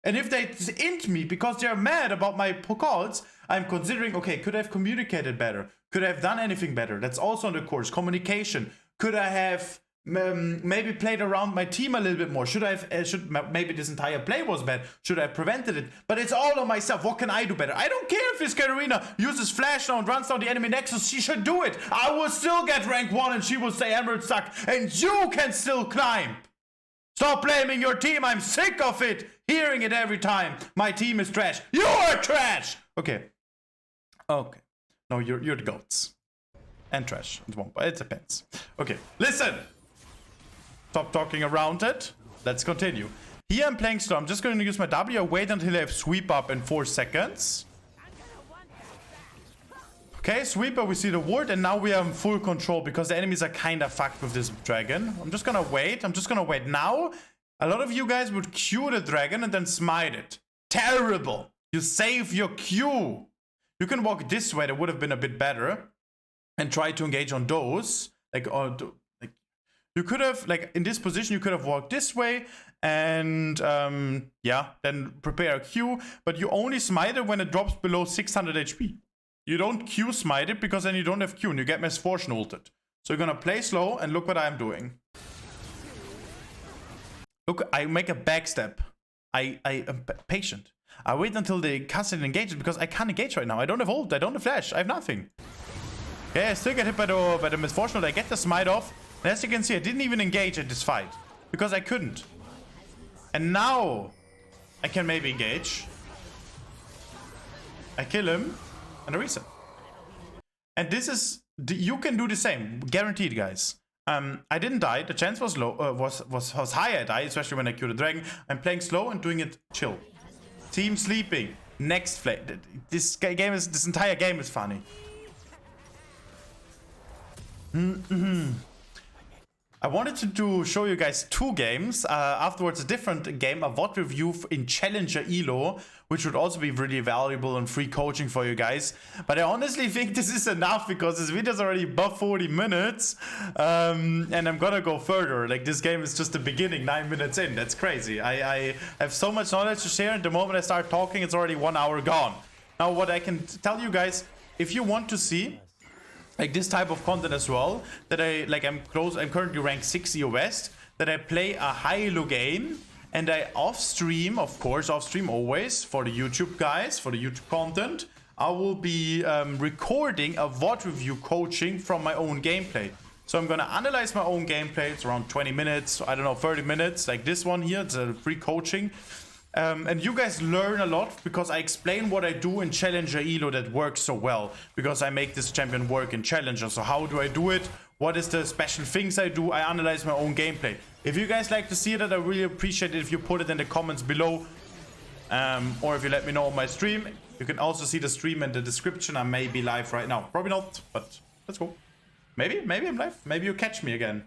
[SPEAKER 1] And if they int me because they're mad about my calls, I'm considering, okay, could I have communicated better? Could I have done anything better? That's also on the course. Communication. Could I have maybe played around my team a little bit more. Should I have, maybe this entire play was bad. Should I have prevented it? But it's all on myself. What can I do better? I don't care if this Katarina uses flash now and runs down the enemy nexus. She should do it. I will still get rank 1 and she will say Emerald suck. And you can still climb. Stop blaming your team. I'm sick of it. Hearing it every time. My team is trash. You are trash. Okay. Okay. No, you're the goats. And trash. It depends. Okay. Listen. Stop talking around it. Let's continue. Here I'm playing slow. I'm just going to use my W. Wait until I have sweep up in 4 seconds. Okay, sweeper, we see the ward, and now we are in full control because the enemies are kind of fucked with this dragon. I'm just gonna wait. Now, a lot of you guys would Q the dragon and then smite it. Terrible. You save your Q. You can walk this way. That would have been a bit better. And try to engage on those. You could have, like, in this position, you could have walked this way and, yeah, then prepare a Q. But you only smite it when it drops below 600 HP. You don't Q smite it because then you don't have Q and you get Misfortune ulted. So you're gonna play slow and look what I'm doing. Look, I make a backstep. I am patient. I wait until the caster engages because I can't engage right now. I don't have ult, I don't have flash, I have nothing. Okay, I still get hit by the Misfortune. I get the smite off. And as you can see, I didn't even engage at this fight. Because I couldn't. And now, I can maybe engage. I kill him. And I reset. And this is... You can do the same. Guaranteed, guys. I didn't die. The chance was low. Was high I die, especially when I kill the dragon. I'm playing slow and doing it chill. Team sleeping. Next flame. This entire game is funny. I wanted to show you guys 2 games. Afterwards, a different game, a VOD review in Challenger Elo, which would also be really valuable and free coaching for you guys. But I honestly think this is enough because this video is already above 40 minutes. And I'm gonna go further. Like, this game is just the beginning, 9 minutes in. That's crazy. I have so much knowledge to share, and the moment I start talking, it's already 1 hour gone. Now, what I can tell you guys, if you want to see like this type of content as well, that I'm currently ranked 60 West, that I play a high elo game, and I off stream always, for the YouTube guys, for the YouTube content, I will be recording a VOD review coaching from my own gameplay. So I'm gonna analyze my own gameplay. It's around 20 minutes, I don't know, 30 minutes, like this one here, it's a free coaching. And you guys learn a lot because I explain what I do in Challenger Elo that works so well. Because I make this champion work in Challenger. So how do I do it? What is the special things I do? I analyze my own gameplay. If you guys like to see that, I really appreciate it if you put it in the comments below. Or if you let me know on my stream. You can also see the stream in the description. I may be live right now. Probably not, but let's go. Maybe I'm live. Maybe you catch me again.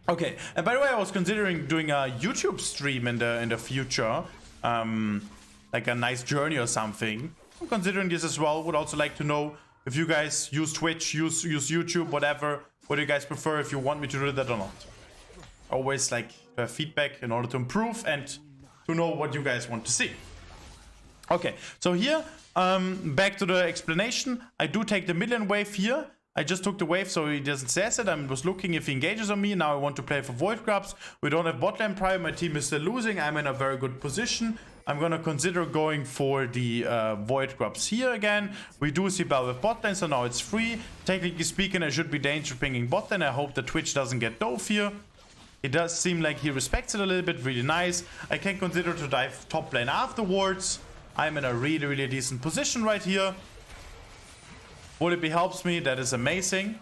[SPEAKER 1] Okay, and by the way, I was considering doing a YouTube stream in the future, like a nice journey or something. I'm considering this as well. Would also like to know if you guys use Twitch, use YouTube, whatever. What do you guys prefer? If you want me to do that or not? Always like to have feedback in order to improve and to know what you guys want to see. Okay, so here, back to the explanation. I do take the mid lane wave here. I just took the wave so he doesn't says it. I was looking if he engages on me. Now I want to play for Void Grubs. We don't have bot lane prior. My team is still losing. I'm in a very good position. I'm going to consider going for the Void Grubs here again. We do see Bell with bot lane, so now it's free. Technically speaking, I should be danger pinging bot lane. I hope the Twitch doesn't get dove here. It does seem like he respects it a little bit. Really nice. I can consider to dive top lane afterwards. I'm in a really decent position right here. Volibear helps me, that is amazing.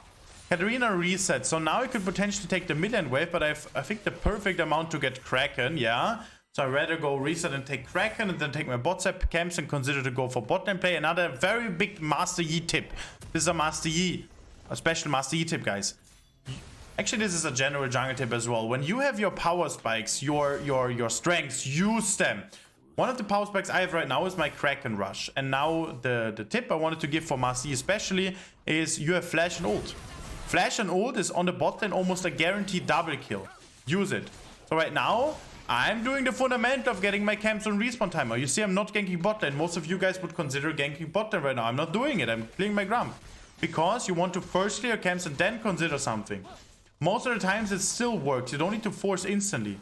[SPEAKER 1] Katarina reset, so now I could potentially take the mid lane wave, but I think the perfect amount to get Kraken, yeah. So I'd rather go reset and take Kraken and then take my bot side camps and consider to go for bot lane play. Another very big Master Yi tip. This is a Master Yi, a special Master Yi tip, guys. Actually, this is a general jungle tip as well. When you have your power spikes, your strengths, use them. One of the power spikes I have right now is my Kraken Rush. And now the tip I wanted to give for Master Yi especially is you have Flash and Ult. Flash and Ult is on the bot lane almost a guaranteed double kill. Use it. So right now, I'm doing the fundament of getting my camps on respawn timer. You see, I'm not ganking bot lane. Most of you guys would consider ganking bot lane right now. I'm not doing it. I'm clearing my Grump. because you want to first clear camps and then consider something. Most of the times it still works. You don't need to force instantly.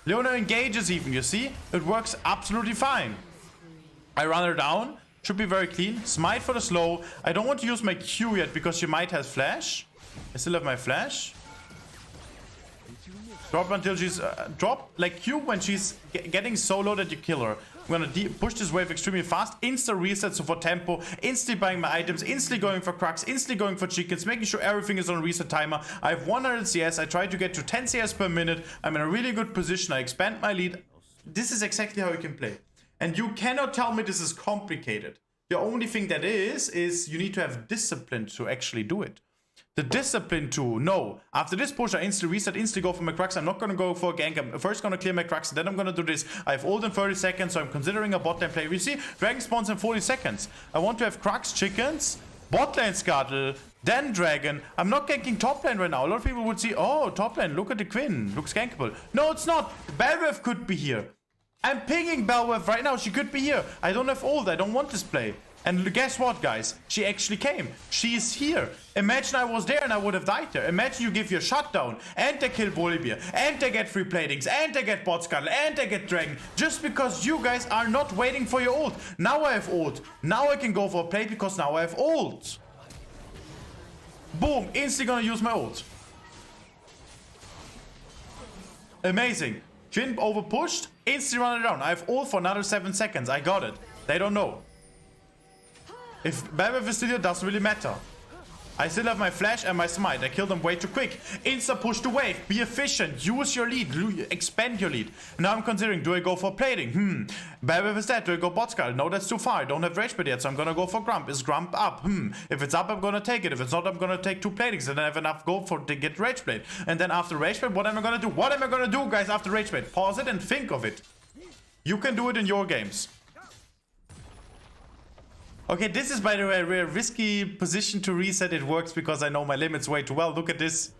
[SPEAKER 1] Leona engages even, you see? It works absolutely fine. I run her down. Should be very clean. Smite for the slow. I don't want to use my Q yet because she might have flash. I still have my flash. Drop until she's... drop like Q when she's getting so low that you kill her. I'm gonna push this wave extremely fast. Insta reset, so for tempo. Instantly buying my items. Instantly going for cracks. Instantly going for chickens. Making sure everything is on reset timer. I have 100 CS. I try to get to 10 CS per minute. I'm in a really good position. I expand my lead. This is exactly how you can play. And you cannot tell me this is complicated. The only thing that is you need to have discipline to actually do it. The discipline to know, after this push, I instantly reset, instantly go for my cracks. I'm not going to go for a gank. I'm first going to clear my cracks, and then I'm going to do this. I have ult in 30 seconds, so I'm considering a bot lane play. You see, Dragon spawns in 40 seconds. I want to have cracks, chickens, bot lane scuttle, then Dragon. I'm not ganking top lane right now. A lot of people would see, oh, top lane, look at the Quinn. Looks gankable. No, it's not. Belrev could be here. I'm pinging Belrev right now. She could be here. I don't have ult. I don't want this play. And guess what, guys? She actually came. She is here. Imagine I was there and I would have died there. Imagine you give your shutdown and they kill Volibear and they get free platings and they get bot scuttle and they get dragon just because you guys are not waiting for your ult. Now I have ult. Now I can go for a play because now I have ult. Boom. Instantly gonna use my ult. Amazing. Quinn over pushed. Instantly run it down. I have ult for another 7 seconds. I got it. They don't know. If Belrev is still here, doesn't really matter. I still have my flash and my smite. I killed them way too quick. Insta push the wave. Be efficient. Use your lead. Expand your lead. Now I'm considering, do I go for plating? Belrev is dead. Do I go bot scuttle? No, that's too far. I don't have rage bait yet, so I'm gonna go for Grump. Is Grump up? If it's up, I'm gonna take it. If it's not, I'm gonna take 2 platings. And then I have enough gold to get rage bait. And then after rage bait, what am I gonna do? What am I gonna do, guys, after rage bait? Pause it and think of it. You can do it in your games. Okay, this is, by the way, a very risky position to reset. It works because I know my limits way too well. Look at this.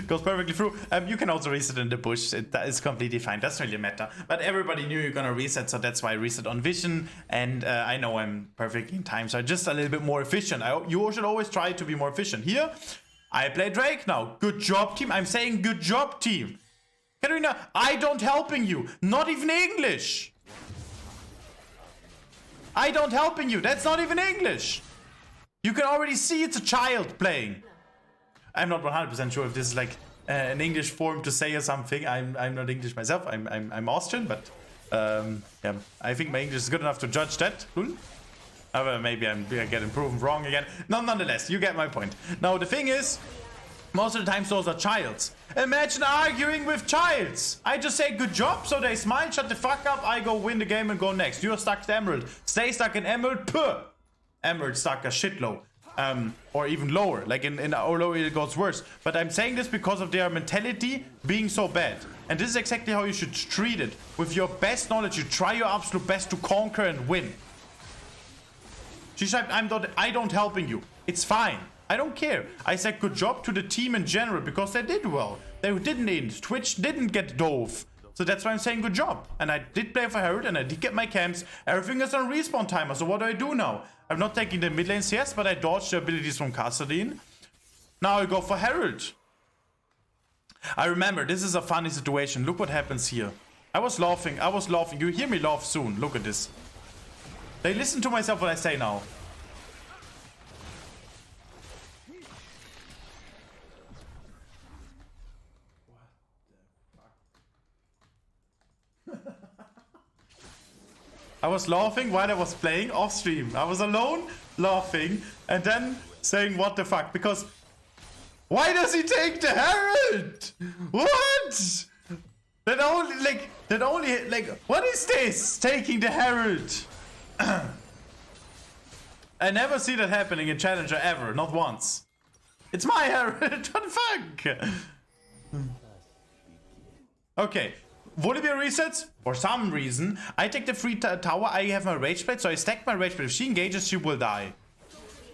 [SPEAKER 1] Goes perfectly through. You can also reset in the bush. That is completely fine. Doesn't really matter. But everybody knew you're gonna reset, so that's why I reset on vision. And I know I'm perfectly in time, so I'm just a little bit more efficient. You should always try to be more efficient. Here, I play Drake now. Good job, team. I'm saying good job, team. Katarina, I don't helping you. Not even English. I don't helping you. That's not even English. You can already see it's a child playing. I'm not 100% sure if this is like an English form to say or something. I'm not English myself. I'm Austrian, but yeah, I think my English is good enough to judge that. Maybe I'm getting proven wrong again. Nonetheless, you get my point. Now the thing is, most of the times those are childs. Imagine arguing with childs. I just say good job, so they smile, shut the fuck up, I go win the game and go next. You're stuck to Emerald. Stay stuck in Emerald. Puh. Emerald stuck a shit low. Or even lower. Like in Olo it goes worse. But I'm saying this because of their mentality being so bad. And this is exactly how you should treat it. With your best knowledge, you try your absolute best to conquer and win. She said, I don't helping you. It's fine. I don't care. I said good job to the team in general because they did well. They didn't end. Twitch didn't get dove. So that's why I'm saying good job. And I did play for Herald and I did get my camps. Everything is on respawn timer. So what do I do now? I'm not taking the mid lane CS, but I dodged the abilities from Kassadin. Now I go for Herald. I remember, this is a funny situation. Look what happens here. I was laughing. You hear me laugh soon. Look at this. They listen to myself what I say now. I was laughing while I was playing off stream. I was alone, laughing, and then saying what the fuck. Because why does he take the Herald? What? That only, what is this? Taking the Herald. I never see that happening in Challenger ever, not once. It's my Herald, what the fuck? Okay. Volibear resets, for some reason, I take the free tower, I have my rage blade, so I stack my rage blade. If she engages, she will die.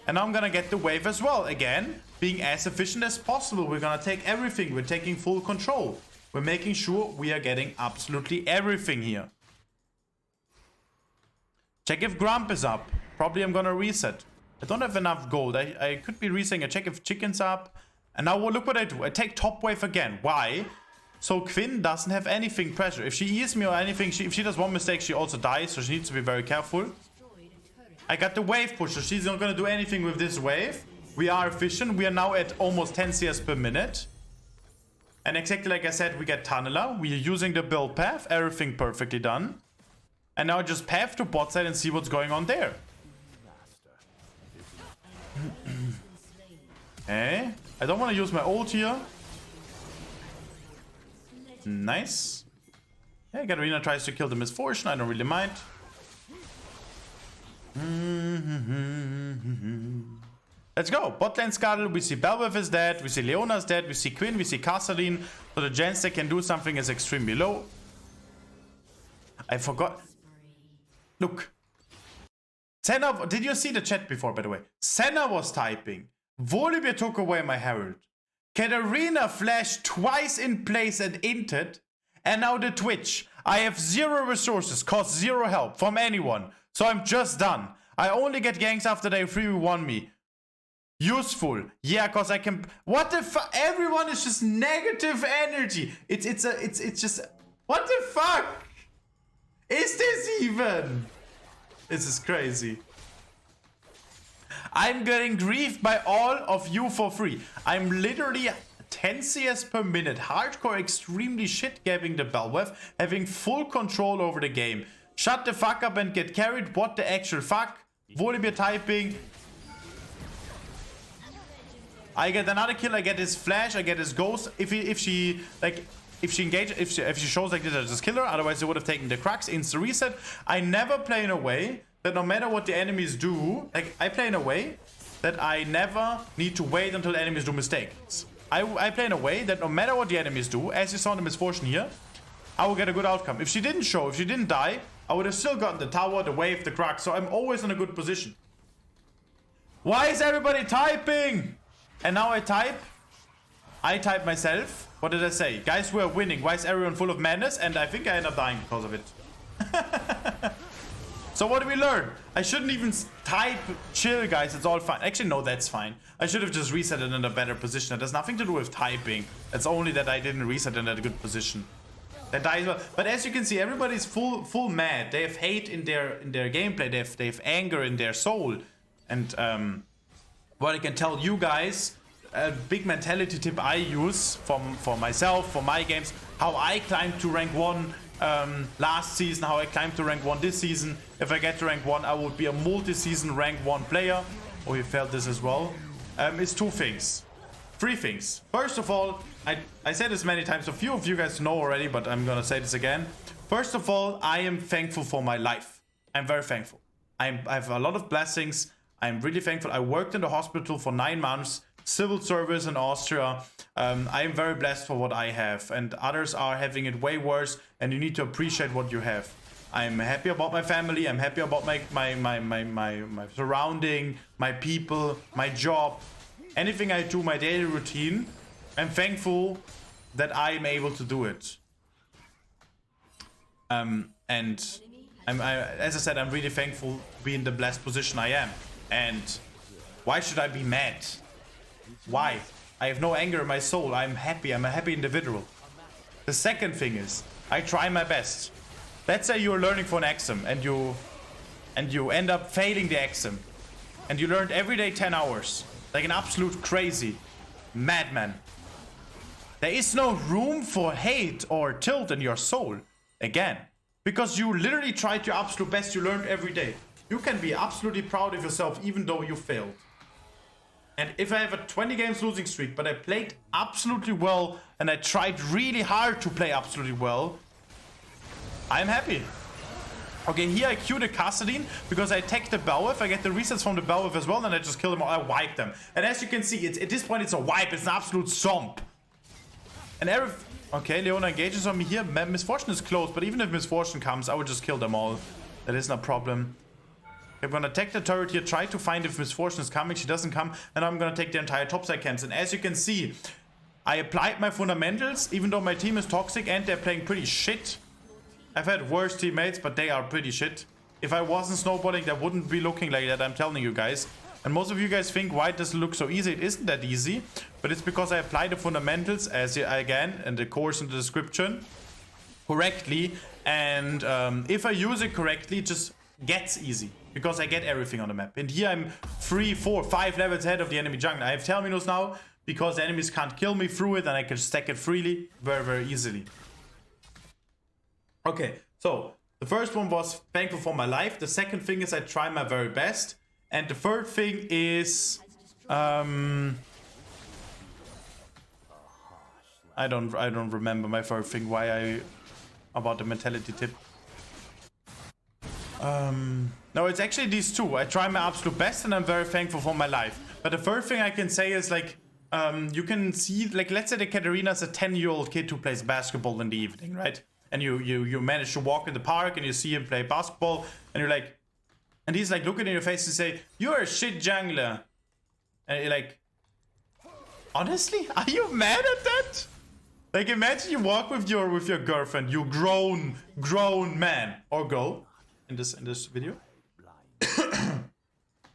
[SPEAKER 1] And now I'm gonna get the wave as well. Again, being as efficient as possible. We're gonna take everything, we're taking full control. We're making sure we are getting absolutely everything here. Check if Grump is up. probably I'm gonna reset. I don't have enough gold. I could be resetting. I check if chicken's up. And now look what I do. I take top wave again. Why? So Quinn doesn't have anything pressure. If she E's me or anything, if she does one mistake, she also dies. So she needs to be very careful. I got the wave push, so she's not gonna do anything with this wave. We are efficient. We are now at almost 10 CS per minute. And exactly like I said, we get Tunneler. We are using the build path. Everything perfectly done. And now just path to bot side and see what's going on there. Okay. I don't want to use my ult here. Nice. Yeah, Katarina tries to kill the Misfortune. I don't really mind. Let's go. Bot lane Scuttle. We see Belveth is dead. We see Leona's dead. We see Quinn. We see Kassadin. So the chance they can do something is extremely low. I forgot. Look. Senna, did you see the chat before, by the way? Senna was typing. Volibear took away my Herald. Katarina flashed twice in place and inted. And now the Twitch. I have 0 resources, cost 0 help from anyone. So I'm just done. I only get ganks after they 3v1 me. Useful. Yeah, cause I can. What the fuck? Everyone is just negative energy. It's just. What the fuck? Is this even? This is crazy. I'm getting griefed by all of you for free. I'm literally 10 CS per minute. Hardcore extremely shit gapping the Belveth. Having full control over the game. Shut the fuck up and get carried. What the actual fuck? Volibear typing. I get another kill. I get his flash. I get his ghost. If she shows like this, I just kill her. Otherwise, they would have taken the crux. Insta reset. I never play in a way that no matter what the enemies do, like I play in a way that I never need to wait until the enemies do mistakes. I play in a way that no matter what the enemies do, as you saw in the Misfortune here, I will get a good outcome. If she didn't show, if she didn't die, I would have still gotten the tower, the wave, the crux. So I'm always in a good position. Why is everybody typing? And now I type myself. What did I say? Guys, we're winning. Why is everyone full of madness? And I think I end up dying because of it. So what do we learn? I shouldn't even type chill, guys. It's all fine. Actually, no, that's fine. I should have just reset it in a better position. It has nothing to do with typing. It's only that I didn't reset it in a good position. That dies well. But as you can see, everybody's full mad. They have hate in their gameplay. They have anger in their soul. And what I can tell you guys, a big mentality tip I use for myself, for my games, how I climbed to rank 1 last season, how I climbed to rank 1 this season. If I get to rank 1, I would be a multi-season rank 1 player. Oh, you felt this as well. It's 2 things. 3 things. First of all, I said this many times, a few of you guys know already, but I'm gonna say this again. First of all, I am thankful for my life. I'm very thankful. I have a lot of blessings. I'm really thankful. I worked in the hospital for 9 months, civil service in Austria. I am very blessed for what I have, and others are having it way worse, and you need to appreciate what you have. I'm happy about my family. I'm happy about my surrounding, my people, my job, anything I do, my daily routine. I'm thankful that I'm able to do it. And as I said, I'm really thankful to be in the blessed position I am. And why should I be mad? Why? I have no anger in my soul. I'm happy. I'm a happy individual. The second thing is, I try my best. Let's say you're learning for an exam and you end up failing the exam. And you learned every day 10 hours. Like an absolute crazy madman. There is no room for hate or tilt in your soul. Again. Because you literally tried your absolute best. You learned every day. You can be absolutely proud of yourself even though you failed. And if I have a 20 games losing streak, but I played absolutely well and I tried really hard to play absolutely well, I'm happy. Okay, here I queue the Kassadin because I take the Belveth. I get the resets from the Belveth as well, and I just kill them all. I wipe them. And as you can see, at this point it's a wipe. It's an absolute swamp. And okay, Leona engages on me here. Misfortune is close, but even if Misfortune comes, I would just kill them all. That is no problem. I'm gonna take the turret here, try to find if Misfortune is coming. She doesn't come, and I'm gonna take the entire topside camps. And as you can see, I applied my fundamentals, even though my team is toxic and they're playing pretty shit. I've had worse teammates, but they are pretty shit. if I wasn't snowballing, that wouldn't be looking like that, I'm telling you guys. And most of you guys think, why does it look so easy? It isn't that easy, but it's because I apply the fundamentals, as again, in the course in the description, correctly. And if I use it correctly, it just gets easy, because I get everything on the map. And here I'm 3, 4, 5 levels ahead of the enemy jungle. I have Terminus now, because the enemies can't kill me through it, and I can stack it freely, very, very easily. Okay, so the first one was thankful for my life. The second thing is I try my very best. And the third thing is I don't remember my third thing, why I about the mentality tip. No, it's actually these two. I try my absolute best and I'm very thankful for my life. But the third thing I can say is like you can see, like, let's say the Katarina's a 10-year-old kid who plays basketball in the evening, right? And you manage to walk in the park and you see him play basketball and you're like, and he's like looking in your face and say, "You're a shit jungler." And you're like, honestly, are you mad at that? Like, imagine you walk with your girlfriend, you grown man or girl in this video.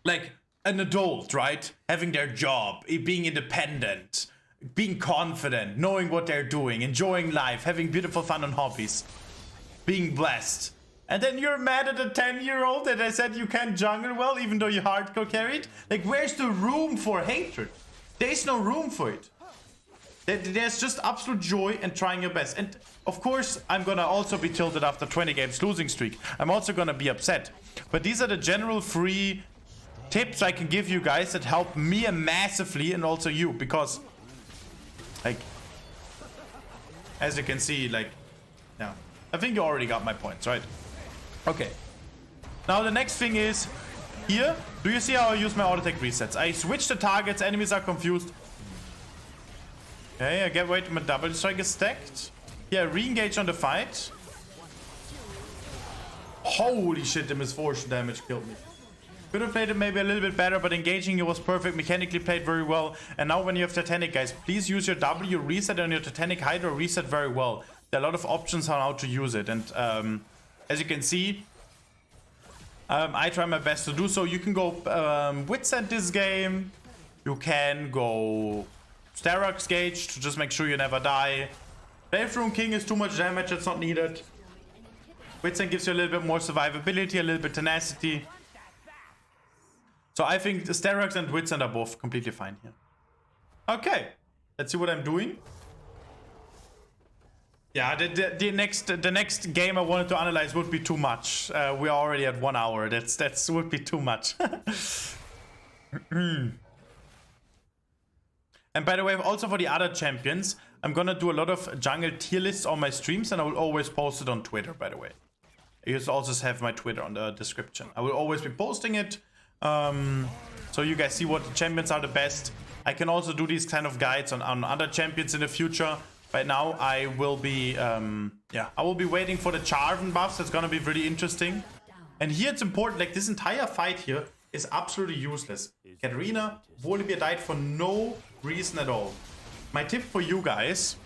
[SPEAKER 1] Like an adult, right? Having their job, being independent, being confident, knowing what they're doing, enjoying life, having beautiful fun and hobbies, being blessed. And then you're mad at a 10-year-old that I said you can't jungle well, even though you hardcore carried? Like, where's the room for hatred? There's no room for it. There's just absolute joy and trying your best. And of course, I'm gonna also be tilted after 20 games losing streak. I'm also gonna be upset. But these are the general free tips I can give you guys that help me massively, and also you, because, like, as you can see, like, yeah, I think you already got my points, right? Okay. Now the next thing is, here, do you see how I use my auto-attack resets? I switch the targets, enemies are confused. Okay, I get wait, my double strike is stacked. Yeah, re-engage on the fight. Holy shit, the misfortune damage killed me. Could have played it maybe a little bit better, but engaging it was perfect, mechanically played very well. And now when you have Titanic, guys, please use your W reset on your Titanic Hydra reset very well. There are a lot of options on how to use it. And as you can see, I try my best to do so. You can go Witsend this game. You can go Sterak's Gauge to just make sure you never die. Playthrough King is too much damage, it's not needed. Witsend gives you a little bit more survivability, a little bit tenacity. So I think the Sterak's and Witsend are both completely fine here. Okay, let's see what I'm doing. Yeah, the next game I wanted to analyze would be too much. We are already at 1 hour. That's would be too much. And by the way, also for the other champions, I'm gonna do a lot of jungle tier lists on my streams, and I will always post it on Twitter, by the way. You also have my Twitter on the description. I will always be posting it, so you guys see what champions are the best. I can also do these kind of guides on other champions in the future. Right now, I will be, I will be waiting for the Jarvan buffs. That's gonna be really interesting. And here it's important, like this entire fight here is absolutely useless. Katarina, Volibear died for no reason at all. My tip for you guys,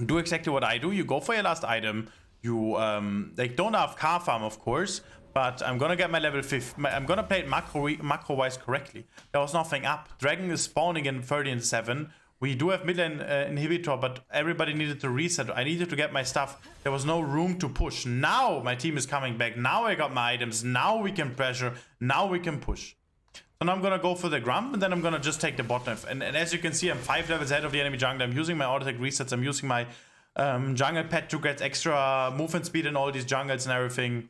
[SPEAKER 1] do exactly what I do. You go for your last item. You, like, don't have car farm, of course, but I'm gonna get my level 5. I'm gonna play it macro-wise correctly. There was nothing up. Dragon is spawning in 30 and 7. We do have mid-lane inhibitor, but everybody needed to reset. I needed to get my stuff. There was no room to push. Now my team is coming back. Now I got my items. Now we can pressure. Now we can push. So now I'm gonna go for the Grump, and then I'm gonna just take the bot lane. And as you can see, I'm 5 levels ahead of the enemy jungler. I'm using my auto-attack resets. I'm using my jungle pet to get extra movement speed in all these jungles and everything.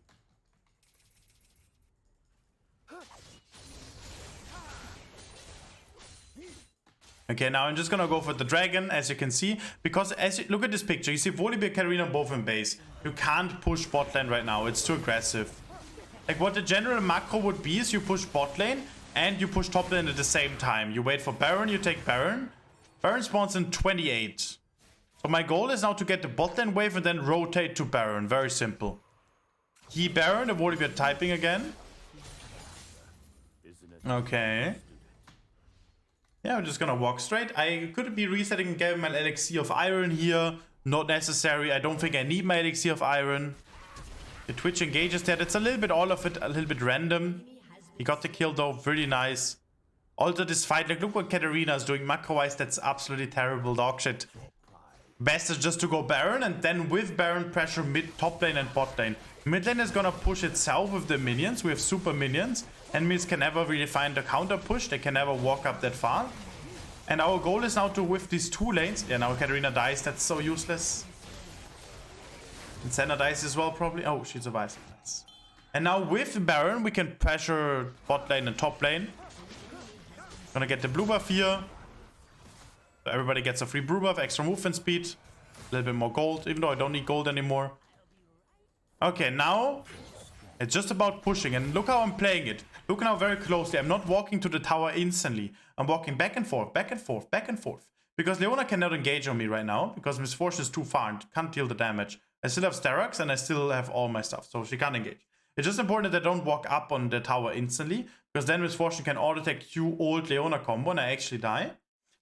[SPEAKER 1] Okay, now I'm just gonna go for the dragon, as you can see, because as you look at this picture, you see Volibear, Katarina both in base. You can't push bot lane right now, it's too aggressive. Like, what the general macro would be is you push bot lane and you push top lane at the same time. You wait for Baron, you take Baron. Baron spawns in 28. So my goal is now to get the bot lane wave and then rotate to Baron, very simple. He Baron, the Volibear typing again. Okay. Yeah, I'm just gonna walk straight. I could be resetting and getting my elixir of iron here. Not necessary. I don't think I need my elixir of iron. The Twitch engages there. That's a little bit all of it, a little bit random. He got the kill though, really nice. Also this fight, like look what Katarina is doing macro-wise, that's absolutely terrible dog shit. Best is just to go Baron and then with Baron pressure mid, top lane and bot lane. Mid lane is gonna push itself with the minions, we have super minions. Enemies can never really find a counter push, they can never walk up that far. And our goal is now to with these 2 lanes. Yeah, now Katarina dies, that's so useless. And Senna dies as well probably. Oh, she survives. Nice. And now with Baron we can pressure bot lane and top lane. Gonna get the blue buff here. So everybody gets a free blue buff, extra movement speed, a little bit more gold, even though I don't need gold anymore. Okay, now it's just about pushing, and look how I'm playing it. Look now very closely. I'm not walking to the tower instantly. I'm walking back and forth, back and forth, back and forth. Because Leona cannot engage on me right now, because Miss Fortune is too far and can't deal the damage. I still have Sterak's and I still have all my stuff, so she can't engage. It's just important that I don't walk up on the tower instantly, because then Miss Fortune can auto-attack Q ult Leona combo and I actually die.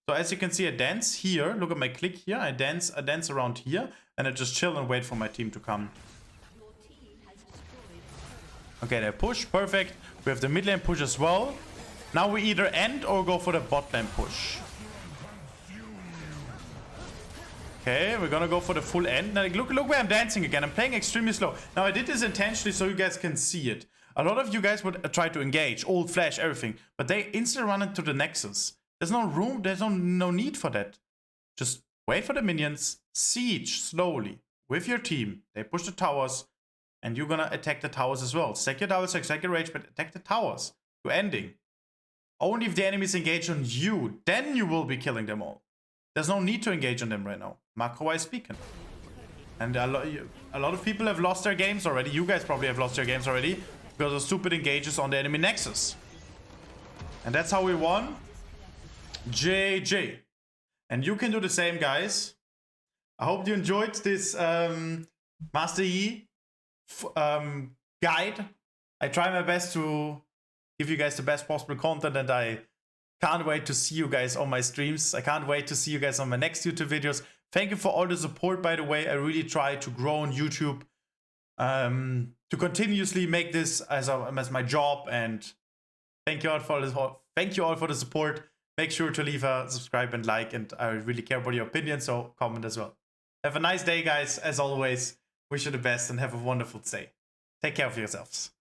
[SPEAKER 1] So as you can see, I dance here. Look at my click here. I dance around here, and I just chill and wait for my team to come. Okay, they push. Perfect. We have the mid lane push as well. Now we either end or go for the bot lane push. Okay, we're gonna go for the full end. Now, look where I'm dancing again. I'm playing extremely slow. Now, I did this intentionally so you guys can see it. A lot of you guys would try to engage, ult, flash, everything, but they instantly run into the Nexus. There's no room, there's no need for that. Just wait for the minions, siege slowly with your team. They push the towers, and you're gonna attack the towers as well. Stack your towers, stack your rage, but attack the towers to ending. Only if the enemies engage on you, then you will be killing them all. There's no need to engage on them right now, macro-wise speaking. And a lot of people have lost their games already. You guys probably have lost your games already because of stupid engages on the enemy Nexus. And that's how we won. JJ. And you can do the same, guys. I hope you enjoyed this Master Yi guide. I try my best to give you guys the best possible content, and I can't wait to see you guys on my streams. I can't wait to see you guys on my next YouTube videos. Thank you for all the support, by the way. I really try to grow on YouTube, to continuously make this as my job, and thank you all for this. Thank you all for the support. Make sure to leave a subscribe and like, and I really care about your opinion, so comment as well. Have a nice day, guys. As always, wish you the best and have a wonderful day. Take care of yourselves.